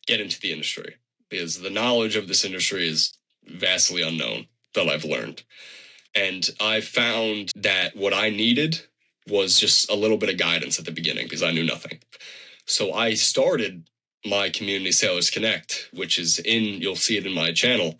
get into the industry because the knowledge of this industry is vastly unknown that I've learned. And I found that what I needed was just a little bit of guidance at the beginning because I knew nothing. So I started my community, Sailors Connect, which is you'll see it in my channel.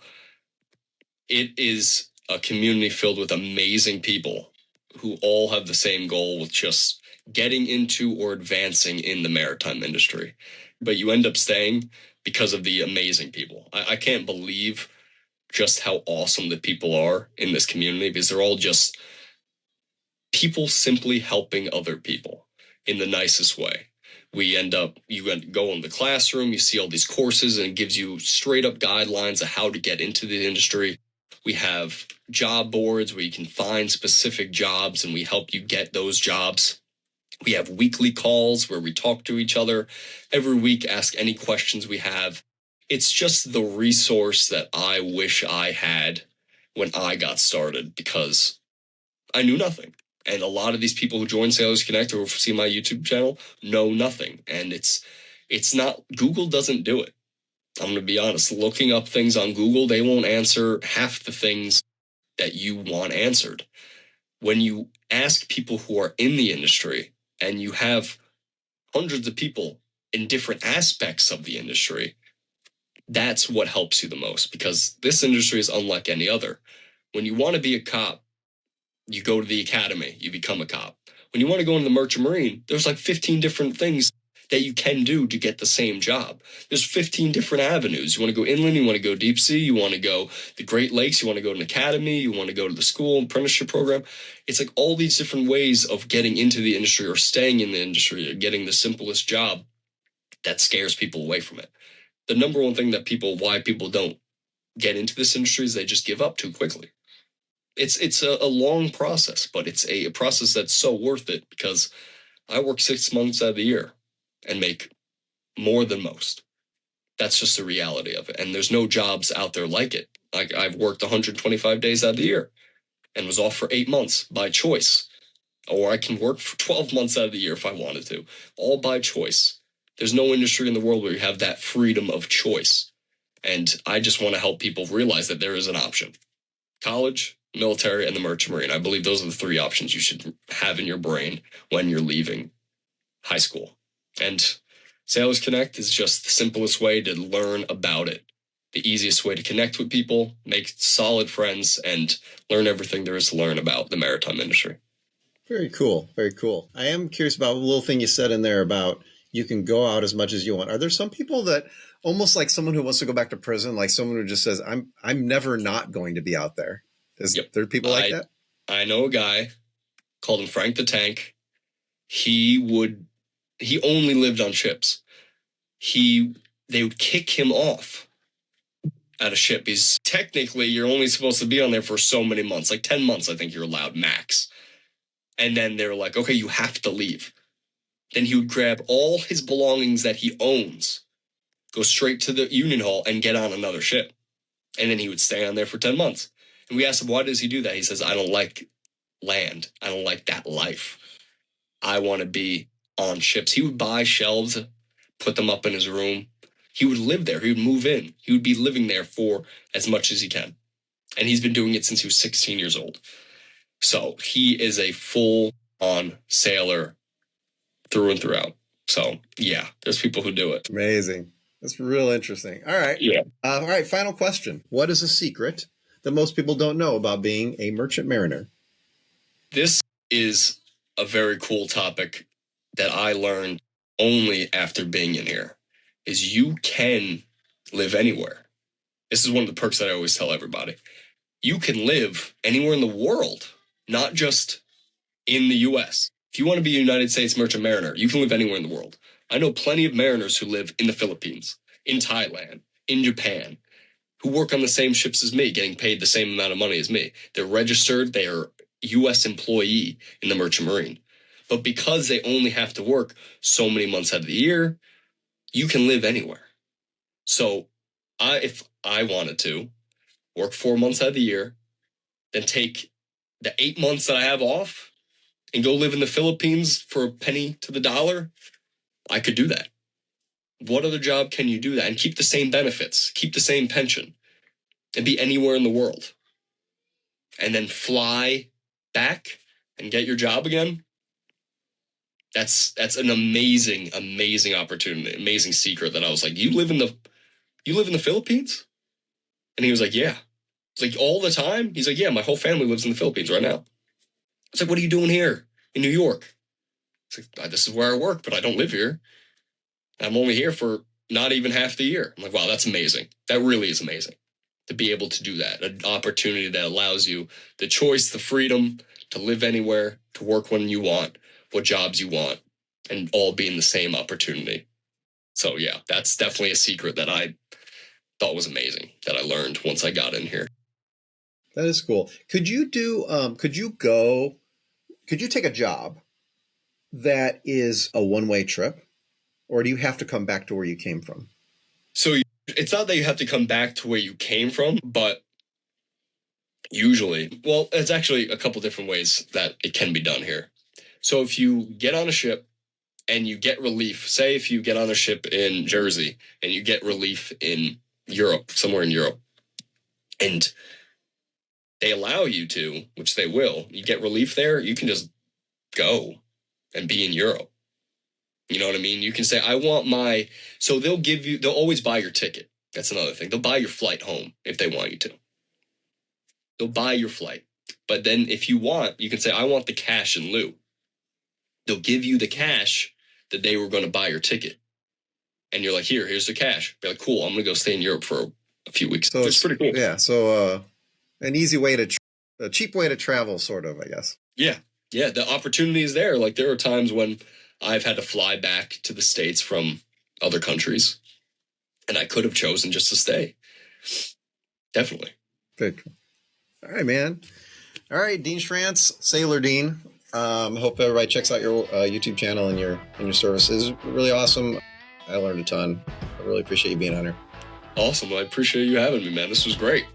It is a community filled with amazing people who all have the same goal with just getting into or advancing in the maritime industry. But you end up staying because of the amazing people. I can't believe just how awesome the people are in this community because they're all just people simply helping other people in the nicest way. You go in the classroom, you see all these courses, and it gives you straight up guidelines of how to get into the industry. We have job boards where you can find specific jobs and we help you get those jobs. We have weekly calls where we talk to each other every week, ask any questions we have. It's just the resource that I wish I had when I got started, because I knew nothing. And a lot of these people who join Sailors Connect or see my YouTube channel know nothing. And it's not, Google doesn't do it. I'm going to be honest. Looking up things on Google, they won't answer half the things that you want answered. When you ask people who are in the industry, and you have hundreds of people in different aspects of the industry, that's what helps you the most, because this industry is unlike any other. When you want to be a cop, you go to the academy, you become a cop. When you want to go into the merchant marine, there's like 15 different things that you can do to get the same job. There's 15 different avenues. You want to go inland, you want to go deep sea, you want to go the Great Lakes, you want to go to an academy, you want to go to the school apprenticeship program. It's like all these different ways of getting into the industry or staying in the industry or getting the simplest job that scares people away from it. The number one thing why people don't get into this industry is they just give up too quickly. It's a long process, but it's a process that's so worth it, because I work 6 months out of the year and make more than most. That's just the reality of it. And there's no jobs out there like it. I've worked 125 days out of the year and was off for 8 months by choice. Or I can work for 12 months out of the year if I wanted to, all by choice. There's no industry in the world where you have that freedom of choice. And I just want to help people realize that there is an option. College, military, and the merchant marine. I believe those are the 3 options you should have in your brain when you're leaving high school. And Sailors Connect is just the simplest way to learn about it. The easiest way to connect with people, make solid friends, and learn everything there is to learn about the maritime industry. Very cool. Very cool. I am curious about a little thing you said in there about you can go out as much as you want. Are there some people that almost like someone who wants to go back to prison, like someone who just says, I'm never not going to be out there? Is there people like that? I know a guy, called him Frank the Tank. He only lived on ships. They would kick him off at a ship. Technically, you're only supposed to be on there for so many months, like 10 months, I think you're allowed max. And then they're like, okay, you have to leave. Then he would grab all his belongings that he owns, go straight to the union hall and get on another ship. And then he would stay on there for 10 months. And we asked him, why does he do that? He says, I don't like land. I don't like that life. I want to be on ships. He would buy shelves, put them up in his room. He would live there. He would move in. He would be living there for as much as he can. And he's been doing it since he was 16 years old. So he is a full-on sailor through and throughout. So, yeah, there's people who do it. Amazing. That's real interesting. All right. Yeah. All right. Final question. What is a secret that most people don't know about being a merchant mariner? This is a very cool topic that I learned only after being in here, is you can live anywhere. This is one of the perks that I always tell everybody. You can live anywhere in the world, not just in the U.S. If you want to be a United States merchant mariner, you can live anywhere in the world. I know plenty of mariners who live in the Philippines, in Thailand, in Japan, who work on the same ships as me, getting paid the same amount of money as me. They're registered, they are U.S. employee in the merchant marine. But because they only have to work so many months out of the year, you can live anywhere. So if I wanted to work 4 months out of the year, then take the 8 months that I have off and go live in the Philippines for a penny to the dollar, I could do that. What other job can you do that and keep the same benefits, keep the same pension, and be anywhere in the world? And then fly back and get your job again? That's an amazing, amazing opportunity, amazing secret that I was like, you live in the Philippines? And he was like, yeah. It's like, all the time? He's like, yeah, my whole family lives in the Philippines right now. It's like, what are you doing here in New York? It's like, this is where I work, but I don't live here. I'm only here for not even half the year. I'm like, wow, that's amazing. That really is amazing to be able to do that. An opportunity that allows you the choice, the freedom to live anywhere, to work when you want, what jobs you want, and all be in the same opportunity. So yeah, that's definitely a secret that I thought was amazing that I learned once I got in here. That is cool. Could you take a job that is a one-way trip, or do you have to come back to where you came from? So it's not that you have to come back to where you came from, but usually, well, it's actually a couple different ways that it can be done here. So if you get on a ship and you get relief, say if you get on a ship in Jersey and you get relief in Europe, somewhere in Europe, and they allow you to, which they will, you get relief there, you can just go and be in Europe. You know what I mean? You can say, I want my, so they'll always buy your ticket. That's another thing. They'll buy your flight home if they want you to. They'll buy your flight. But then if you want, you can say, I want the cash in lieu. They'll give you the cash that they were going to buy your ticket. And you're like, here's the cash. Be like, cool, I'm going to go stay in Europe for a few weeks. So it's pretty cool. Yeah. So an easy way a cheap way to travel, sort of, I guess. Yeah. Yeah. The opportunity is there. Like there are times when I've had to fly back to the States from other countries, and I could have chosen just to stay. Definitely. Good. All right, man. All right, Dean Schrantz, Sailor Dean. Hope everybody checks out your YouTube channel and your services. Really awesome. I learned a ton. I really appreciate you being on here. Awesome. I appreciate you having me, man. This was great.